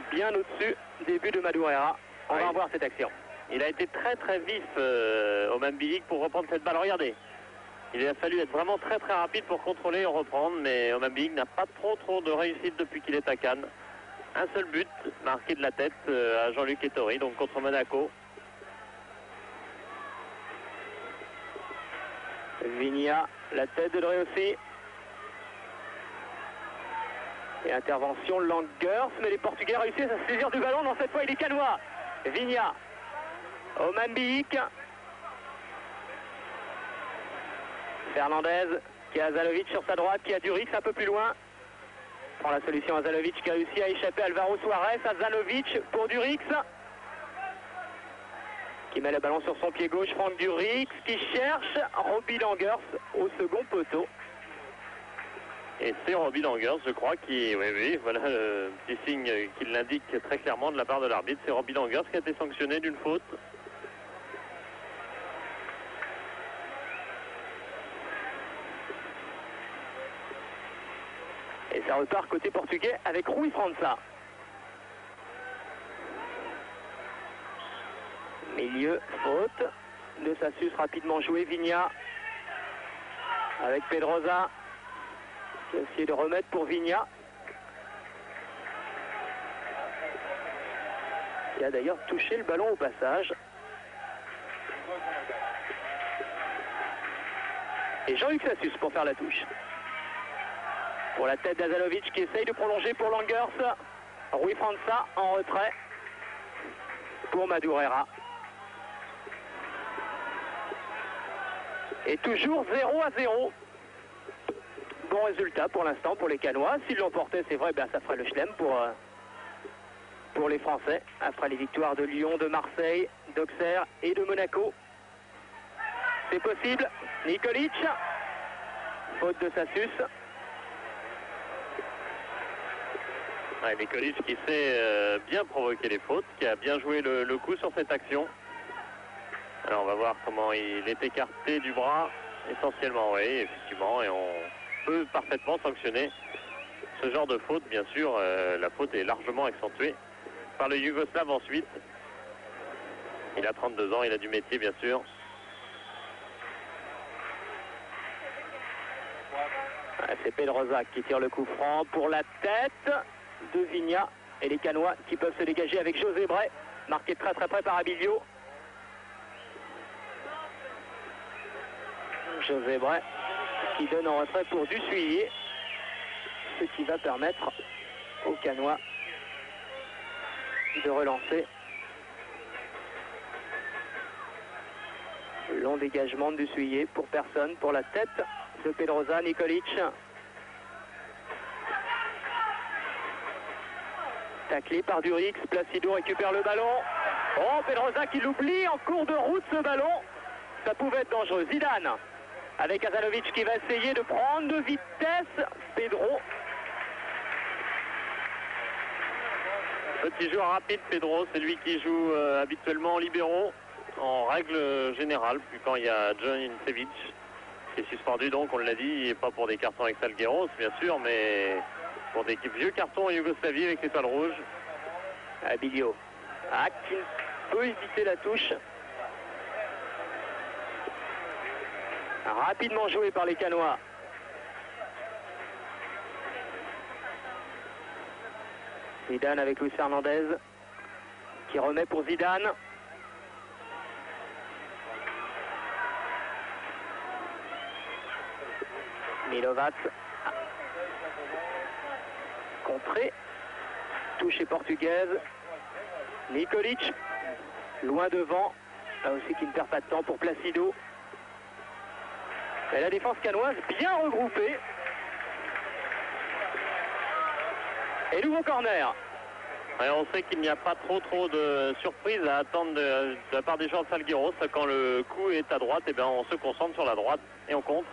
bien au-dessus des buts de Madureira. On va voir cette action. Il a été très très vif Omambiik pour reprendre cette balle. Regardez, il a fallu être vraiment très très rapide pour contrôler et reprendre, mais Omambiik n'a pas trop de réussite depuis qu'il est à Cannes. Un seul but marqué de la tête à Jean-Luc Ettori, donc contre Monaco. Vigna, la tête de Dreossi. Et intervention Langers, mais les Portugais réussissent à se saisir du ballon. Non, cette fois il est canois. Vigna, Omambiik, Fernandez qui a Azanovic sur sa droite, qui a Durix un peu plus loin. Prend la solution Azanovic qui a réussi à échapper à Alvaro Suarez. Azanovic pour Durix qui met le ballon sur son pied gauche. Franck Durix qui cherche Robbie Langers au second poteau. Et c'est Robbie Langers, je crois, qui... Oui, voilà le petit signe qui l'indique très clairement de la part de l'arbitre. C'est Robbie Langers qui a été sanctionné d'une faute. Et ça repart côté portugais avec Rui França. Milieu, faute de Sassus, rapidement joué. Vigna avec Pedrosa qui a essayé de remettre pour Vigna. Il a d'ailleurs touché le ballon au passage. Et Jean-Luc Sassus pour faire la touche. Pour la tête d'Azanovic qui essaye de prolonger pour Langers. Rui França en retrait pour Madureira. Et toujours 0-0. Bon résultat pour l'instant pour les Canois. S'ils l'emportaient, c'est vrai, ben ça ferait le chelem pour les Français. Après les victoires de Lyon, de Marseille, d'Auxerre et de Monaco. C'est possible. Nikolic. Faute de Sassus. Nikolic qui sait bien provoquer les fautes, qui a bien joué le coup sur cette action. Alors on va voir comment il est écarté du bras, essentiellement, oui, effectivement, et on peut parfaitement sanctionner ce genre de faute. Bien sûr, la faute est largement accentuée par le Yougoslave ensuite. Il a 32 ans, il a du métier, bien sûr. C'est Pedrosa qui tire le coup franc pour la tête de Vigna. Et les Canois qui peuvent se dégager avec José Bray, marqué très très près par Abilio. José Bray qui donne en retrait pour Dussuyer, ce qui va permettre aux Canois de relancer. Long dégagement de Dussuyer pour personne, pour la tête de Pedrosa. Nikolic. Taclé par Durix, Placido récupère le ballon. Oh, Pedrosa qui l'oublie en cours de route ce ballon. Ça pouvait être dangereux. Zidane avec Azanovic qui va essayer de prendre de vitesse. Pedro. Petit joueur rapide, Pedro, c'est lui qui joue habituellement en libéraux, en règle générale, puis quand il y a John Incevic. qui est suspendu donc, on l'a dit, pas pour des cartons avec Salgueiros bien sûr, mais pour des vieux cartons en Yougoslavie avec l'étoile rouge. Abilio. Qui peut éviter la touche. Rapidement joué par les Canois. Zidane avec Luis Fernandez qui remet pour Zidane. Milovac. Contré. Touche portugaise. Nikolic. Loin devant. Là aussi qui ne perd pas de temps pour Placido. Et la défense canoise bien regroupée. Et nouveau corner. Et on sait qu'il n'y a pas trop de surprises à attendre de la part des joueurs de Salgueiros. Quand le coup est à droite, et bien on se concentre sur la droite et on compte.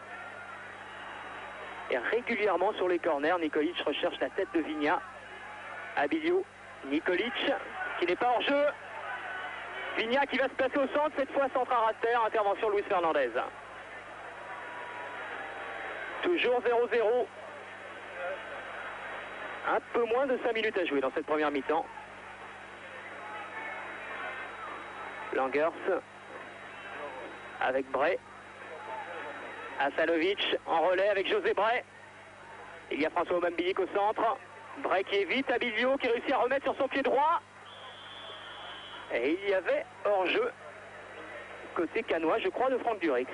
Et régulièrement sur les corners, Nikolic recherche la tête de Vigna. Abilio, Nikolic qui n'est pas hors jeu. Vigna qui va se placer au centre, cette fois centre à ras de terre, intervention de Luis Fernandez. Toujours 0-0. Un peu moins de 5 minutes à jouer dans cette première mi-temps. Langers avec Bray. Asanovic en relais avec José Bray. Il y a François Omambilic au centre. Bray qui évite, Abilio qui réussit à remettre sur son pied droit. Et il y avait hors-jeu côté canois, je crois, de Franck Durix.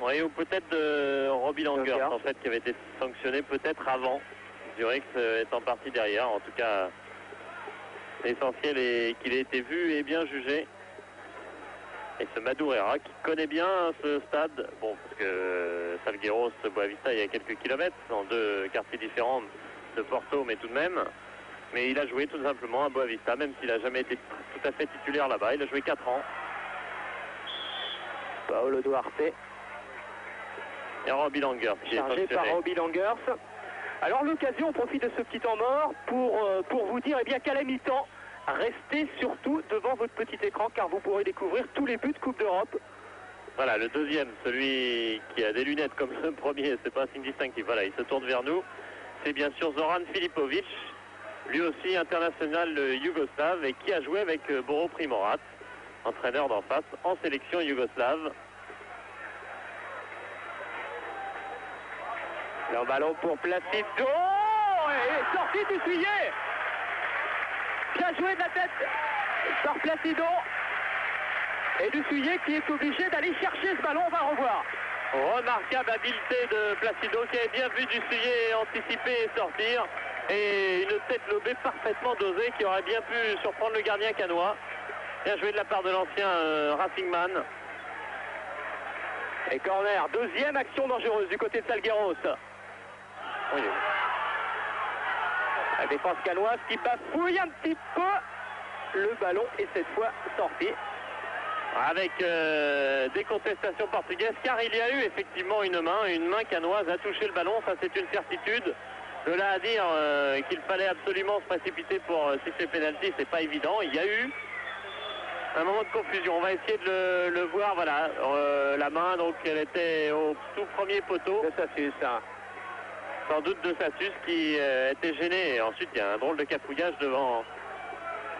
Oui, ou peut-être de Robbie Langers, en fait, qui avait été sanctionné peut-être avant. Durix étant parti derrière. En tout cas, l'essentiel est qu'il ait été vu et bien jugé. Et ce Madureira qui connaît bien ce stade, bon, parce que Salgueiros, Boavista, il y a quelques kilomètres, dans deux quartiers différents de Porto, mais tout de même. Mais il a joué tout simplement à Boavista, même s'il n'a jamais été tout à fait titulaire là-bas. Il a joué 4 ans. Paolo Duarte. Et Robbie Langers. Chargé par Robbie Langers. Alors l'occasion, on profite de ce petit temps mort pour vous dire, eh bien qu'à la mi-temps, restez surtout devant votre petit écran car vous pourrez découvrir tous les buts Coupe d'Europe. Voilà, le deuxième, celui qui a des lunettes comme le premier, c'est pas un signe distinctif. Voilà, il se tourne vers nous. C'est bien sûr Zoran Filipovic, lui aussi international yougoslave et qui a joué avec Boro Primorac, entraîneur d'en face, en sélection yougoslave. Le ballon pour Placido et sorti d'essuyé. Bien joué de la tête par Placido. Et Dussouillet qui est obligé d'aller chercher ce ballon, on va revoir. Remarquable habileté de Placido qui avait bien vu Dussouillet anticiper et sortir. Et une tête lobée parfaitement dosée qui aurait bien pu surprendre le gardien canois. Bien joué de la part de l'ancien Racingman. Et corner, deuxième action dangereuse du côté de Salgueiros. Oui. La défense canoise qui bafouille un petit peu. Le ballon est cette fois sorti. Avec des contestations portugaises, car il y a eu effectivement une main canoise a touché le ballon, ça c'est une certitude. De là à dire qu'il fallait absolument se précipiter pour siffler pénalty, c'est pas évident. Il y a eu un moment de confusion. On va essayer de le voir. Voilà, la main, donc elle était au tout premier poteau. De Sassus, hein. Sans doute de Sassus qui était gêné. Et ensuite, il y a un drôle de cafouillage devant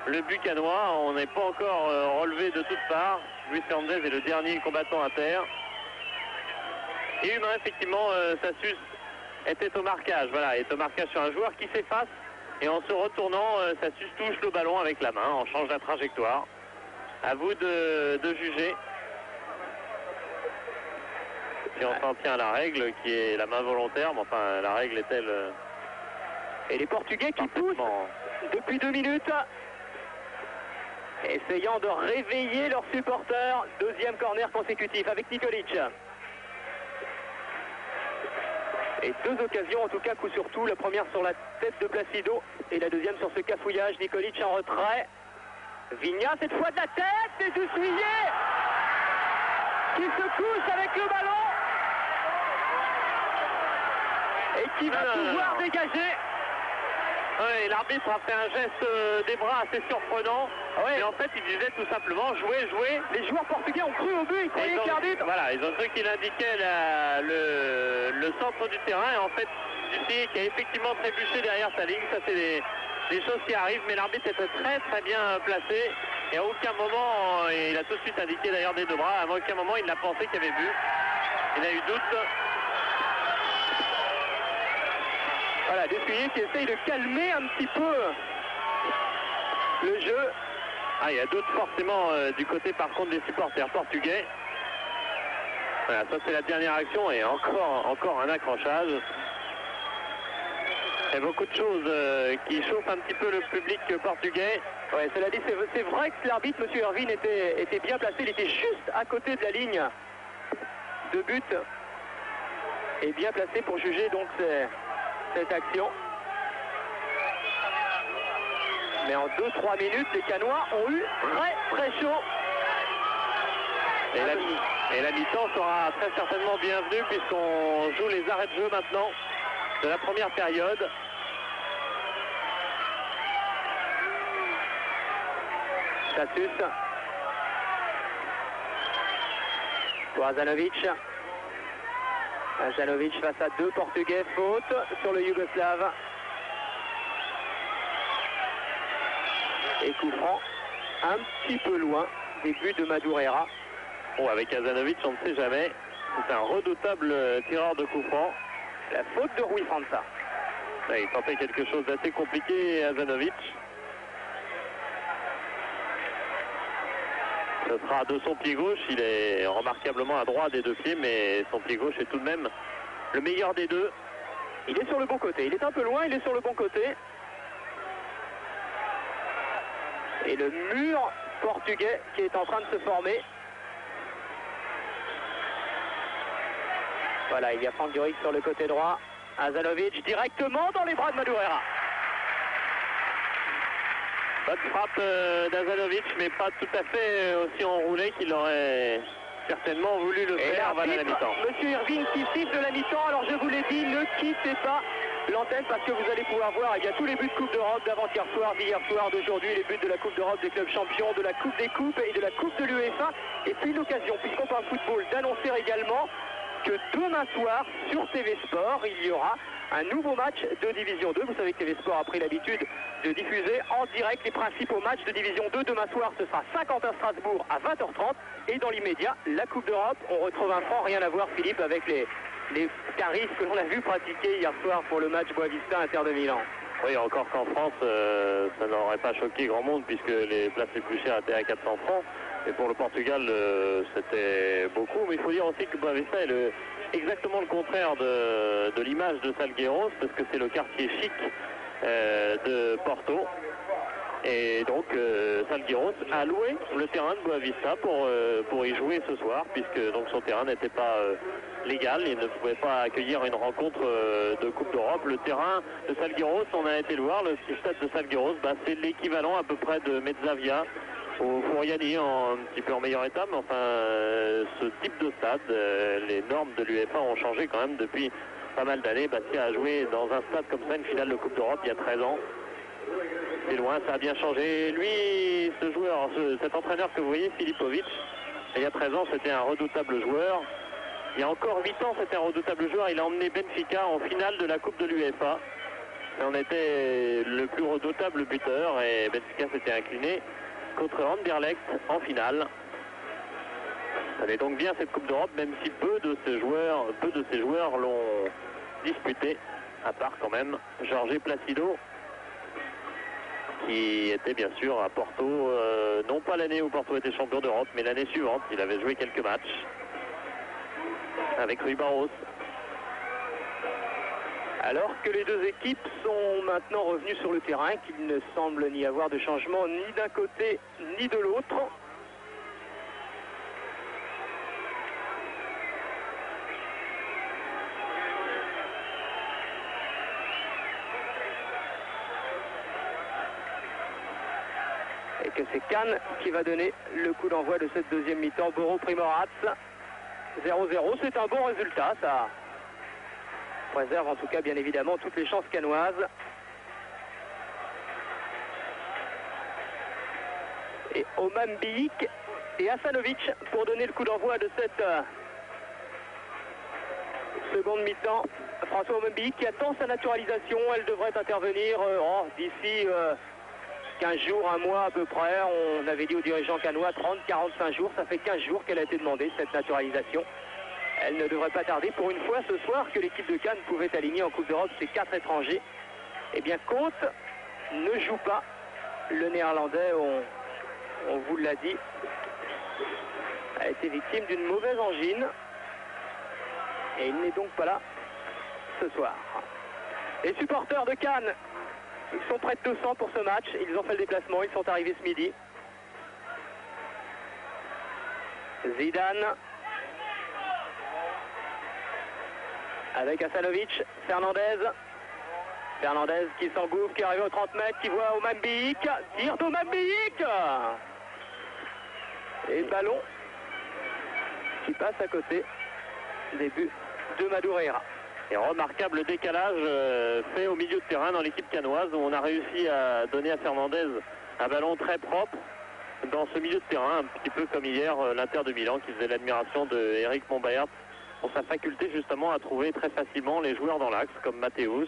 le but canois. On n'est pas encore relevé de toutes parts. Luis Fernandez est le dernier combattant à terre. Et humain, effectivement, Sassus était au marquage. Voilà, est au marquage sur un joueur qui s'efface. Et en se retournant, Sassus touche le ballon avec la main. On change la trajectoire. À vous de juger. Si on s'en tient à la règle, qui est la main volontaire, mais enfin, la règle est-elle... Et les Portugais qui poussent depuis 2 minutes, essayant de réveiller leurs supporters. Deuxième corner consécutif avec Nikolic. Et 2 occasions, en tout cas, coup sur tout. La première sur la tête de Placido et la deuxième sur ce cafouillage. Nikolic en retrait. Vigna, cette fois de la tête, et Dussouillet qui se couche avec le ballon et qui va pouvoir dégager. Ouais, l'arbitre a fait un geste des bras assez surprenant. Ouais. Mais en fait, il disait tout simplement jouer, jouer. Les joueurs portugais ont cru au but, ils croyaient que l'arbitre... Voilà, ils ont cru qu'il indiquait le centre du terrain. Et en fait, Ducy qui a effectivement trébuché derrière sa ligne. Ça, c'est des choses qui arrivent. Mais l'arbitre était très très bien placé. Et à aucun moment, il a tout de suite indiqué d'ailleurs des deux bras. À aucun moment, il a pensé qu'il y avait but. Il a eu doute. Voilà, Desuyer qui essaye de calmer un petit peu le jeu. Ah, il y a doute forcément du côté par contre des supporters portugais. Voilà, ça c'est la dernière action et encore un accrochage. Il y a beaucoup de choses qui chauffent un petit peu le public portugais. Ouais, cela dit, c'est vrai que l'arbitre, M. Irvine, était bien placé. Il était juste à côté de la ligne de but et bien placé pour juger donc cette action. Mais en 2-3 minutes, les Canois ont eu très chaud. Et la mi-temps sera très certainement bienvenue puisqu'on joue les arrêts de jeu maintenant de la première période. Status pour Azanovic. Azanovic face à deux Portugais, faute sur le Yougoslave. Et coup franc un petit peu loin des buts de Madureira. Bon, avec Azanovic, on ne sait jamais. C'est un redoutable tireur de coup franc. La faute de Rui França. Ouais, il tentait quelque chose d'assez compliqué, Azanovic. Ce sera de son pied gauche. Il est remarquablement à droit des deux pieds, mais son pied gauche est tout de même le meilleur des deux. Il est sur le bon côté. Il est un peu loin, il est sur le bon côté. Et le mur portugais qui est en train de se former. Voilà, il y a Franck Duric sur le côté droit. Azanovic directement dans les bras de Madureira. Bonne frappe d'Azanovic, mais pas tout à fait aussi enroulé qu'il aurait certainement voulu le faire avant la mi-temps. Monsieur Irvine qui siffle de la mi-temps. Alors je vous l'ai dit, ne quittez pas l'antenne parce que vous allez pouvoir voir, il y a tous les buts de Coupe d'Europe d'avant-hier soir, d'hier soir, d'aujourd'hui, les buts de la Coupe d'Europe des clubs champions, de la Coupe des Coupes et de la Coupe de l'UEFA. Et puis l'occasion, puisqu'on parle football, d'annoncer également que demain soir, sur TV Sport, il y aura un nouveau match de Division 2. Vous savez que TV Sport a pris l'habitude de diffuser en direct les principaux matchs de Division 2. Demain soir, ce sera Saint-Quentin-Strasbourg à 20h30. Et dans l'immédiat, la Coupe d'Europe. On retrouve un franc, rien à voir, Philippe, avec les caristes que l'on a vu pratiquer hier soir pour le match Boavista-Inter de Milan. Oui, encore qu'en France, ça n'aurait pas choqué grand monde puisque les places les plus chères étaient à 400 francs. Et pour le Portugal, c'était beaucoup. Mais il faut dire aussi que Boavista est exactement le contraire de l'image de Salgueiros, parce que c'est le quartier chic de Porto. Et donc Salgueiros a loué le terrain de Boavista pour y jouer ce soir, puisque donc son terrain n'était pas légal, il ne pouvait pas accueillir une rencontre de Coupe d'Europe. Le terrain de Salgueiros, on a été le voir, le stade de Salgueiros, c'est l'équivalent à peu près de Mezzavia au Fouriani, un petit peu en meilleur état, mais enfin ce type de stade, les normes de l'UEFA ont changé quand même depuis pas mal d'années. Bastia a joué dans un stade comme ça une finale de Coupe d'Europe il y a 13 ans. C'est loin, ça a bien changé. Lui, ce joueur, cet entraîneur que vous voyez, Filipovic, il y a 13 ans, c'était un redoutable joueur. Il y a encore 8 ans, c'était un redoutable joueur. Il a emmené Benfica en finale de la Coupe de l'UEFA. On était le plus redoutable buteur et Benfica s'était incliné contre Anderlecht en finale. Ça allait donc bien cette Coupe d'Europe, même si peu de ces joueurs l'ont disputé, à part quand même Jorge Placido, qui était bien sûr à Porto, non pas l'année où Porto était champion d'Europe, mais l'année suivante. Il avait joué quelques matchs avec Rui Barros. Alors que les deux équipes sont maintenant revenues sur le terrain, qu'il ne semble n'y avoir de changement ni d'un côté ni de l'autre. Et que c'est Cannes qui va donner le coup d'envoi de cette deuxième mi-temps. Boro Primorac, 0-0, c'est un bon résultat, ça préserve en tout cas bien évidemment toutes les chances cannoises. et Omambiik et Hasanovic pour donner le coup d'envoi de cette seconde mi-temps. François Omambiik qui attend sa naturalisation, elle devrait intervenir d'ici 15 jours, un mois à peu près. On avait dit aux dirigeants cannois 30-45 jours, ça fait 15 jours qu'elle a été demandée cette naturalisation. Elle ne devrait pas tarder. Pour une fois ce soir que l'équipe de Cannes pouvait aligner en Coupe d'Europe ses 4 étrangers. Eh bien Côte ne joue pas. Le Néerlandais, on vous l'a dit, a été victime d'une mauvaise angine. Et il n'est donc pas là ce soir. Les supporters de Cannes, ils sont près de 200 pour ce match. Ils ont fait le déplacement, ils sont arrivés ce midi. Zidane avec Hasanovic, Fernandez qui s'engouffre, qui arrive aux 30 mètres, qui voit Omambiik, tire d'Omambiik et le ballon qui passe à côté des buts de Madureira. Et remarquable décalage fait au milieu de terrain dans l'équipe cannoise où on a réussi à donner à Fernandez un ballon très propre dans ce milieu de terrain, un petit peu comme hier l'Inter de Milan qui faisait l'admiration de Eric Monbayart pour sa faculté justement à trouver très facilement les joueurs dans l'axe comme Matthäus.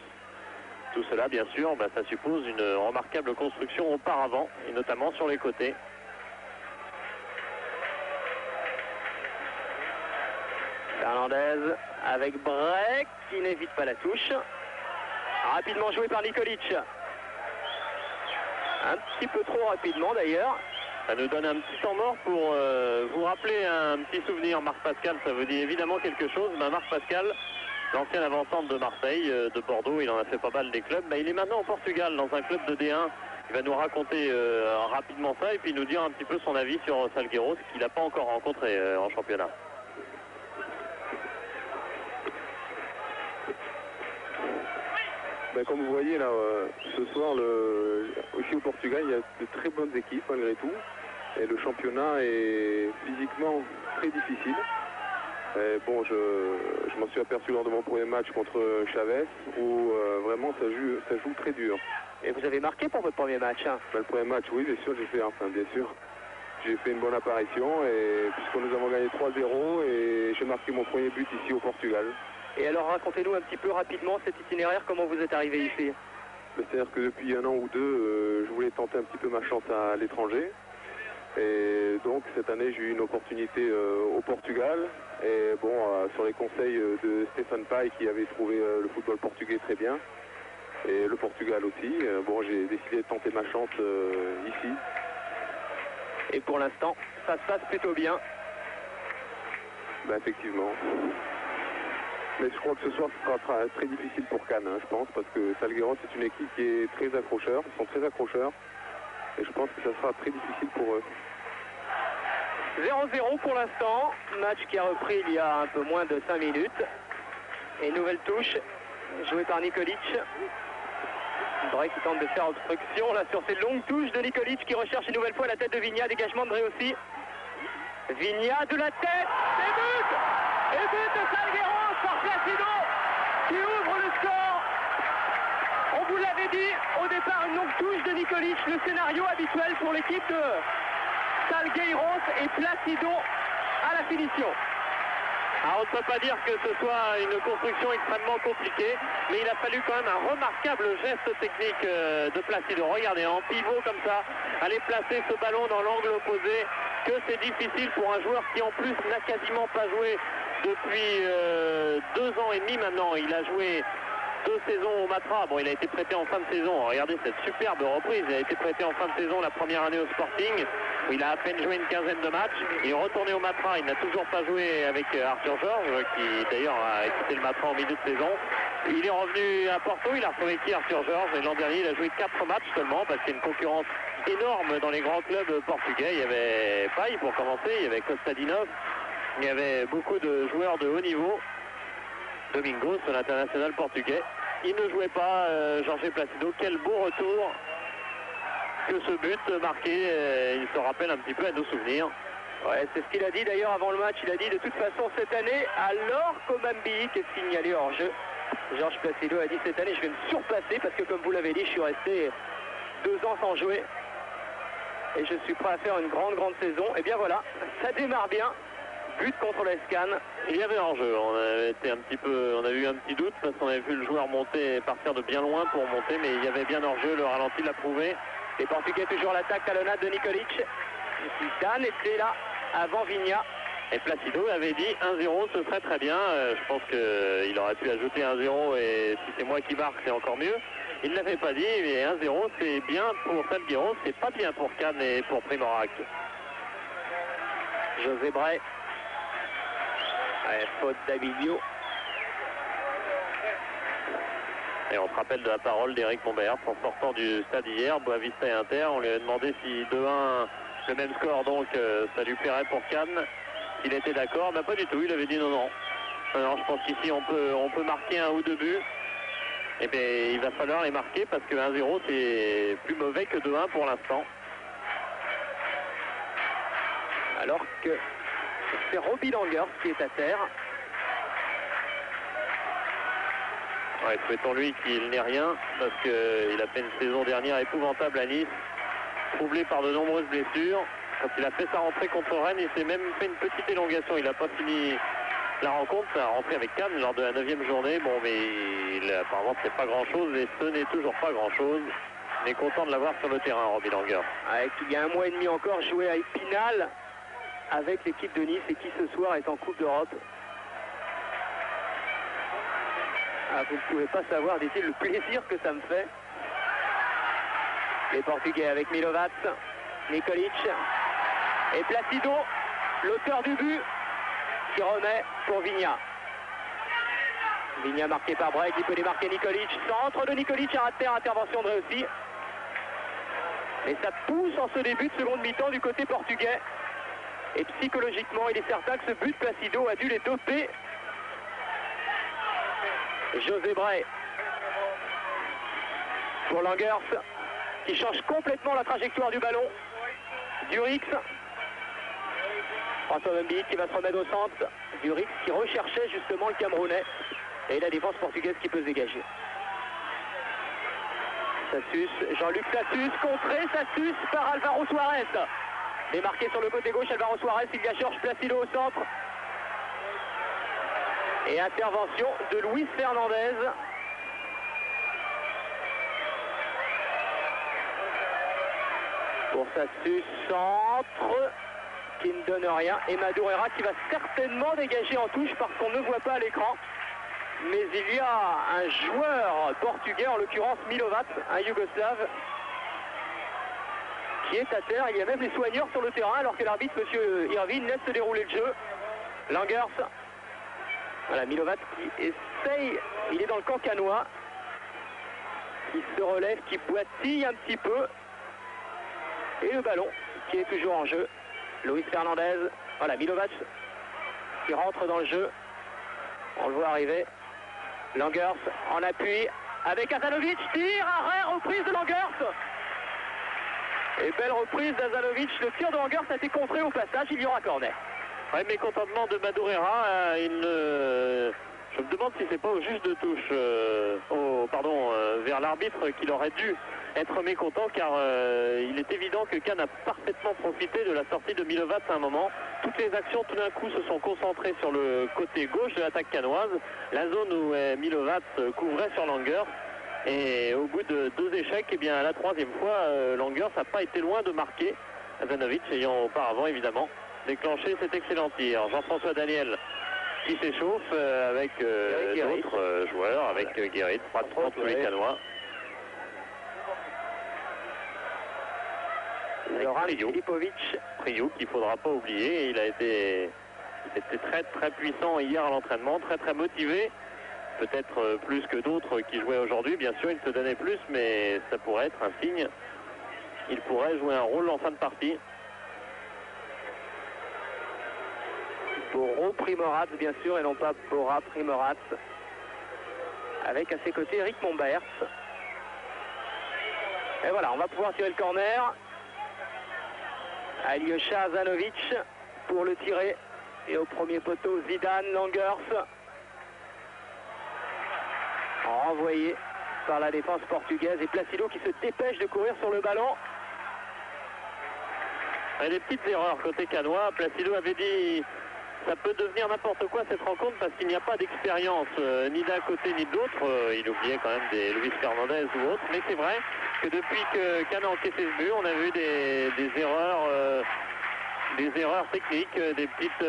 Tout cela bien sûr, ça suppose une remarquable construction auparavant et notamment sur les côtés. Fernandez avec Break qui n'évite pas la touche. Rapidement joué par Nikolic. Un petit peu trop rapidement d'ailleurs. Ça nous donne un petit temps mort pour vous rappeler un petit souvenir. Marc Pascal, ça vous dit évidemment quelque chose. Marc Pascal, l'ancien avant-centre de Marseille, de Bordeaux, il en a fait pas mal des clubs. Il est maintenant au Portugal dans un club de D1. Il va nous raconter rapidement ça et puis nous dire un petit peu son avis sur Salgueiros qu'il n'a pas encore rencontré en championnat. Comme vous voyez là, ce soir, aussi au Portugal, il y a de très bonnes équipes malgré tout. Et le championnat est physiquement très difficile. Et bon, je m'en suis aperçu lors de mon premier match contre Chavez, où vraiment ça joue très dur. Et vous avez marqué pour votre premier match Le premier match, oui, bien sûr, j'ai fait une bonne apparition, et puisque nous avons gagné 3-0, et j'ai marqué mon premier but ici au Portugal. Et alors racontez-nous un petit peu rapidement cet itinéraire, comment vous êtes arrivé ici? C'est-à-dire que depuis un an ou deux, je voulais tenter un petit peu ma chance à l'étranger. Et donc cette année j'ai eu une opportunité au Portugal. Et bon, sur les conseils de Stéphane Paille qui avait trouvé le football portugais très bien. Et le Portugal aussi. Bon, j'ai décidé de tenter ma chance ici. Et pour l'instant, ça se passe plutôt bien. Effectivement. Mais je crois que ce soir, ce sera très difficile pour Cannes, je pense, parce que Salgueiros, c'est une équipe qui est très accrocheur. Ils sont très accrocheurs. Et je pense que ça sera très difficile pour eux. 0-0 pour l'instant. Match qui a repris il y a un peu moins de 5 minutes. Et nouvelle touche, jouée par Nikolic. Drey qui tente de faire obstruction là sur ces longues touches de Nikolic qui recherche une nouvelle fois la tête de Vigna. Dégagement de Drey aussi. Vigna de la tête. Et but! Et but de Salgueiros par Placido qui ouvre le score. On vous l'avait dit au départ, une longue touche de Nikolic, le scénario habituel pour l'équipe de Salgueiros et Placido à la finition. Alors on ne peut pas dire que ce soit une construction extrêmement compliquée, mais il a fallu quand même un remarquable geste technique de Placido. Regardez, en pivot comme ça, aller placer ce ballon dans l'angle opposé, que c'est difficile pour un joueur qui en plus n'a quasiment pas joué depuis 2 ans et demi maintenant. Il a joué 2 saisons au Matra. Bon, il a été prêté en fin de saison. Regardez cette superbe reprise. Il a été prêté en fin de saison la première année au Sporting, où il a à peine joué une quinzaine de matchs. Il est retourné au Matra. Il n'a toujours pas joué avec Arthur Georges, qui d'ailleurs a quitté le Matra en milieu de saison. Il est revenu à Porto. Il a retrouvé qui, Arthur Georges. Et l'an dernier, il a joué 4 matchs seulement, parce qu'il y a une concurrence énorme dans les grands clubs portugais. Il y avait Paille pour commencer. Il y avait Kostadinov. Il y avait beaucoup de joueurs de haut niveau. Domingos, l'international portugais. Il ne jouait pas, Jorge Placido. Quel beau retour que ce but marqué. Il se rappelle un petit peu à nos souvenirs. Ouais, c'est ce qu'il a dit d'ailleurs avant le match. Il a dit de toute façon cette année, alors qu'Omambiik est signalé hors jeu, Georges Placido a dit cette année je vais me surpasser parce que comme vous l'avez dit, je suis resté 2 ans sans jouer. et je suis prêt à faire une grande saison. Et bien voilà, ça démarre bien. But contre l'Escan. Il y avait hors-jeu. On a eu un petit doute parce qu'on avait vu le joueur monter et partir de bien loin pour monter, mais il y avait bien hors-jeu. Le ralenti l'a prouvé. Les Portugais toujours l'attaque, talonnade de Nikolic. Dan était là avant Vigna. Et Placido avait dit 1-0, ce serait très bien. Je pense qu'il aurait pu ajouter 1-0 et si c'est moi qui marque, c'est encore mieux. Il ne l'avait pas dit, mais 1-0, c'est bien pour Salguero, c'est pas bien pour Cannes et pour Primorac. José Bray. Ouais, faute d'Abilio. Et on se rappelle de la parole d'Éric Mombert en sortant du stade hier, Boavista et Inter. On lui a demandé si 2-1, le même score, donc ça lui plairait pour Cannes. Il était d'accord, mais pas du tout, il avait dit non. Alors je pense qu'ici on peut marquer 1 ou 2 buts. Et bien il va falloir les marquer parce que 1-0 c'est plus mauvais que 2-1 pour l'instant. Alors que c'est Robbie Langers qui est à terre. Ouais, souhaitons-lui qu'il n'ait rien parce qu'il a fait une saison dernière épouvantable à Nice, troublé par de nombreuses blessures. Quand il a fait sa rentrée contre Rennes, il s'est même fait une petite élongation. Il n'a pas fini la rencontre, ça a rentré avec Cannes lors de la 9e journée. Bon, mais apparemment, c'est pas grand-chose et ce n'est toujours pas grand-chose. On est content de l'avoir sur le terrain, Robbie Langers. Il y a 1 mois et demi encore, joué à Épinal avec l'équipe de Nice et qui ce soir est en Coupe d'Europe. Vous ne pouvez pas savoir, dit-il, le plaisir que ça me fait. Les Portugais avec Milovat, Nikolic et Placido, l'auteur du but, qui remet pour Vigna. Vigna marqué par Bray, qui peut démarquer Nikolic. Centre de Nikolic à terre, intervention de réussi. Et ça pousse en ce début de seconde mi-temps du côté portugais. Et psychologiquement, il est certain que ce but de Placido a dû les doper. José Bray pour Langers qui change complètement la trajectoire du ballon. Durix, François Wemby qui va se remettre au centre. Durix qui recherchait justement le Camerounais et la défense portugaise qui peut se dégager. Sassus, Jean-Luc Sassus, contré Sassus par Alvaro Suarez. Démarqué sur le côté gauche, Alvaro Suarez, il y a Georges Placido au centre. Et intervention de Luis Fernandez. Pour Sassus, centre qui ne donne rien. Et Madureira qui va certainement dégager en touche parce qu'on ne voit pas à l'écran. Mais il y a un joueur portugais, en l'occurrence Milovat, un Yougoslave, qui est à terre. Il y a même les soigneurs sur le terrain alors que l'arbitre, M. Irvine, laisse se dérouler le jeu. Langers. Voilà, Milovat qui essaye, il est dans le camp canois, qui se relève, qui boitille un petit peu. Et le ballon qui est toujours en jeu. Luis Fernandez, voilà, Milovat qui rentre dans le jeu. On le voit arriver. Langers en appui avec Azanovic, tir, arrêt, reprise de Langers. Et belle reprise d'Azanovic, le tir de Langers a été contré au passage, il y aura corner. Ouais, mécontentement de Madureira, je me demande si c'est pas au juge de touche, vers l'arbitre qu'il aurait dû être mécontent car il est évident que Cannes a parfaitement profité de la sortie de Milovat à un moment. Toutes les actions tout d'un coup se sont concentrées sur le côté gauche de l'attaque cannoise, la zone où Milovat couvrait sur Langers. Et au bout de 2 échecs, eh bien, à la 3e fois, Langers n'a pas été loin de marquer. Azanovic ayant auparavant évidemment déclenché cet excellent tir. Jean-François Daniel qui s'échauffe avec d'autres joueurs, avec Guérit, pratiquement tous les Canois. Laurent Filipovic. Priou qu'il ne faudra pas oublier. Il était très très puissant hier à l'entraînement, très très motivé. Peut-être plus que d'autres qui jouaient aujourd'hui. Bien sûr, il se donnait plus, mais ça pourrait être un signe. Il pourrait jouer un rôle en fin de partie. Boro Primorat, bien sûr, et non pas Bora Primorat. Avec à ses côtés Eric Mombert. Et voilà, on va pouvoir tirer le corner. Alyosha Azanovic pour le tirer. Et au premier poteau, Zidane Langers. Renvoyé par la défense portugaise. Et Placido qui se dépêche de courir sur le ballon. Et des petites erreurs côté canois. Placido avait dit ça peut devenir n'importe quoi cette rencontre parce qu'il n'y a pas d'expérience ni d'un côté ni de l'autre. Il oubliait quand même des Luis Fernandez ou autres. Mais c'est vrai que depuis que Cannes a encaissé ce but, on a vu des erreurs techniques, des petites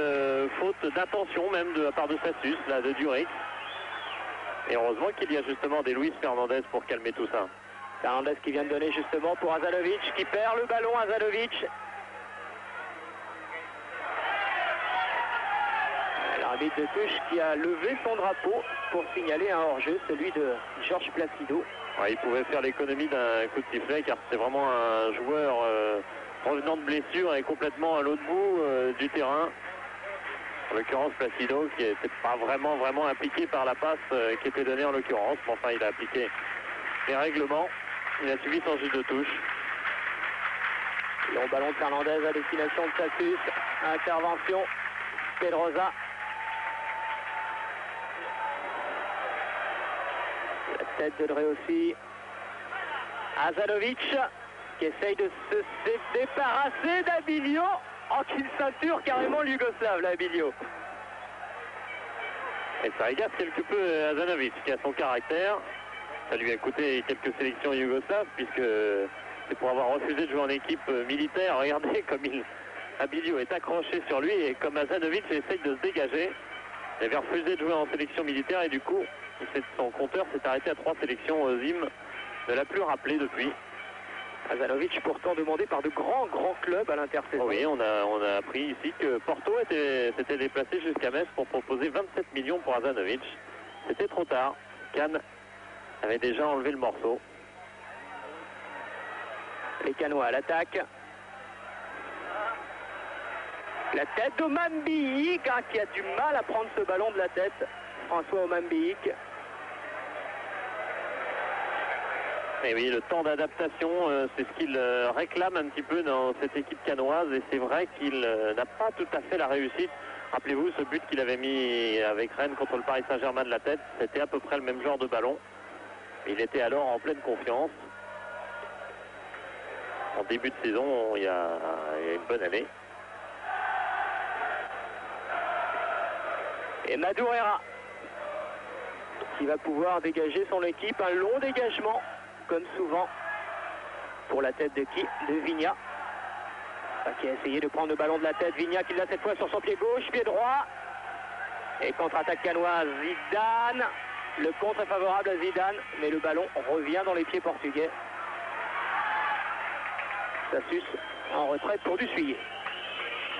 fautes d'intention même de la part de Sassus, là, de Durix. Et heureusement qu'il y a justement des Luis Fernandez pour calmer tout ça. Fernandez qui vient de donner justement pour Azanovic, qui perd le ballon. Azanovic. L'arbitre de touche qui a levé son drapeau pour signaler un hors-jeu, celui de Georges Placido. Ouais, il pouvait faire l'économie d'un coup de sifflet car c'est vraiment un joueur revenant de blessure et complètement à l'autre bout du terrain. En l'occurrence Placido qui n'était pas vraiment impliqué par la passe qui était donnée en l'occurrence. Mais enfin il a appliqué les règlements. Il a suivi son juste de touche. Long ballon de Fernandez à destination de Sassus. Intervention Pedrosa. La tête de Dre aussi. Azanovic qui essaye de se débarrasser d'Abilio. Oh, qu'il ceinture carrément l'Yugoslave, là, Abilio. Et ça agace quelque peu Azanovic qui a son caractère. Ça lui a coûté quelques sélections yougoslaves puisque c'est pour avoir refusé de jouer en équipe militaire. Regardez comme Abilio est accroché sur lui et comme Azanovic essaye de se dégager. Il avait refusé de jouer en sélection militaire et du coup son compteur s'est arrêté à 3 sélections. Zim ne l'a plus rappelé depuis. Azanovic pourtant demandé par de grands clubs à l'intersaison. Oui, on a appris ici que Porto s'était déplacé jusqu'à Metz pour proposer 27 millions pour Azanovic. C'était trop tard. Cannes avait déjà enlevé le morceau. Les Canois à l'attaque. La tête d'Omambiik qui a du mal à prendre ce ballon de la tête. François Omambiik. Et oui, le temps d'adaptation, c'est ce qu'il réclame un petit peu dans cette équipe canoise. Et c'est vrai qu'il n'a pas tout à fait la réussite. Rappelez-vous, ce but qu'il avait mis avec Rennes contre le Paris Saint-Germain de la tête, c'était à peu près le même genre de ballon. Il était alors en pleine confiance. En début de saison, il y a une bonne année. Et Madureira qui va pouvoir dégager son équipe. Un long dégagement, comme souvent, pour la tête de qui? De Vigna. Qui a essayé de prendre le ballon de la tête. Vigna qui l'a cette fois sur son pied gauche, pied droit. Et contre-attaque canoise, Zidane. Le contre est favorable à Zidane, mais le ballon revient dans les pieds portugais. Sassus en retraite pour Dussuyer.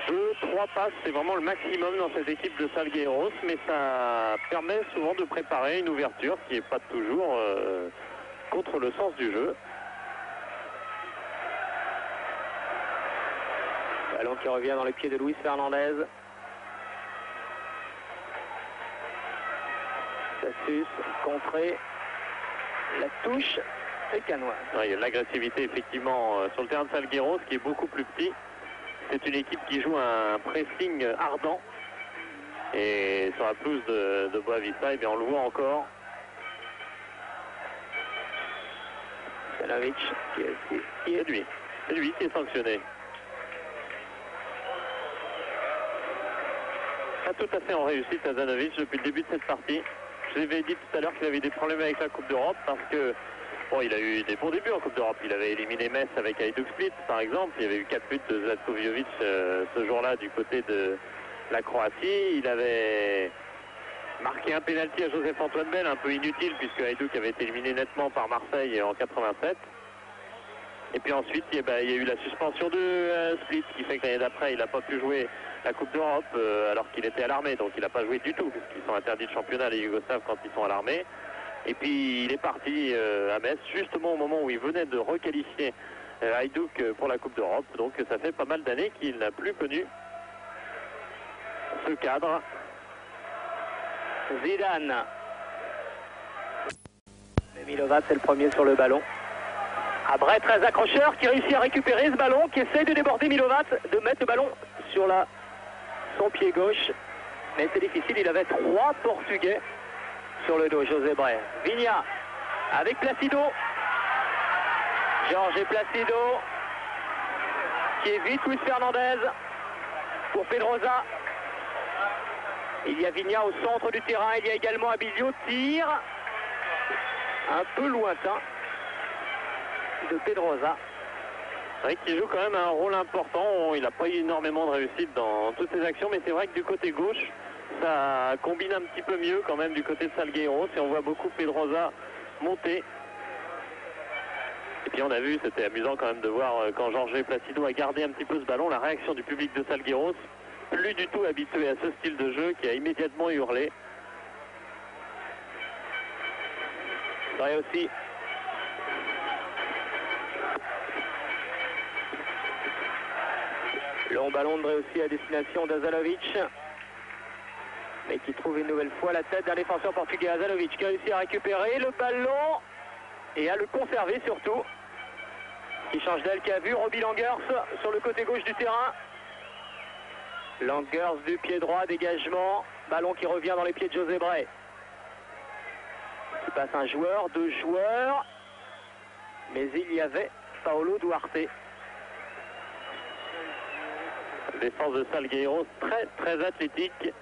2-3 passes, c'est vraiment le maximum dans cette équipe de Salgueiros, mais ça permet souvent de préparer une ouverture qui n'est pas toujours contre le sens du jeu. Ballon qui revient dans les pieds de Luis Fernandez. Sassus, contré, la touche est canoise. Ouais, il y a de l'agressivité effectivement sur le terrain de Salgueiros qui est beaucoup plus petit. C'est une équipe qui joue un pressing ardent. Et sur la pelouse de Boavista, eh bien on le voit encore. Salovic qui est lui. C'est lui qui est sanctionné. Pas tout à fait en réussite à Azanovic depuis le début de cette partie. Je vous avais dit tout à l'heure qu'il avait des problèmes avec la Coupe d'Europe parce que bon, il a eu des bons débuts en Coupe d'Europe. Il avait éliminé Metz avec Hajduk Split, par exemple. Il y avait eu 4 buts de Zlatko Jovic ce jour-là du côté de la Croatie. Il avait marqué un pénalty à Joseph-Antoine Bell, un peu inutile puisque Hajduk avait été éliminé nettement par Marseille en 87. Et puis ensuite, il y a eu la suspension de Split qui fait que l'année d'après, il n'a pas pu jouer la Coupe d'Europe alors qu'il était à l'armée. Donc il n'a pas joué du tout puisqu'ils sont interdits de championnat les Yougoslaves quand ils sont à l'armée. Et puis il est parti à Metz justement au moment où il venait de requalifier Hajduk pour la Coupe d'Europe. Donc ça fait pas mal d'années qu'il n'a plus connu ce cadre. Zidane. Milovat, c'est le premier sur le ballon. Abré, très accrocheur, qui réussit à récupérer ce ballon, qui essaie de déborder Milovat, de mettre le ballon sur son pied gauche. Mais c'est difficile, il avait 3 Portugais sur le dos, José Bray. Vigna avec Placido. Georges et Placido. qui évite Luis Fernandez pour Pedrosa. Il y a Vigna au centre du terrain, il y a également Abilio, tir un peu lointain de Pedrosa. C'est vrai qu'il joue quand même un rôle important. Il n'a pas eu énormément de réussite dans toutes ses actions, mais c'est vrai que du côté gauche, ça combine un petit peu mieux quand même du côté de Salgueiros. Et on voit beaucoup Pedrosa monter. Et puis on a vu, c'était amusant quand même de voir quand Jorge Placido a gardé un petit peu ce ballon, la réaction du public de Salgueiros, plus du tout habitué à ce style de jeu, qui a immédiatement hurlé. C'est vrai aussi. Long ballon de aussi à destination d'Azanovic, mais qui trouve une nouvelle fois la tête d'un défenseur portugais. Azanovic qui a réussi à récupérer le ballon et à le conserver surtout. Qui change d'aile, qui a vu Robbie Langers sur le côté gauche du terrain. Langers du pied droit, dégagement, ballon qui revient dans les pieds de José Bray. Il passe un joueur, deux joueurs, mais il y avait Paulo Duarte. Défense de Salgueiros très athlétique.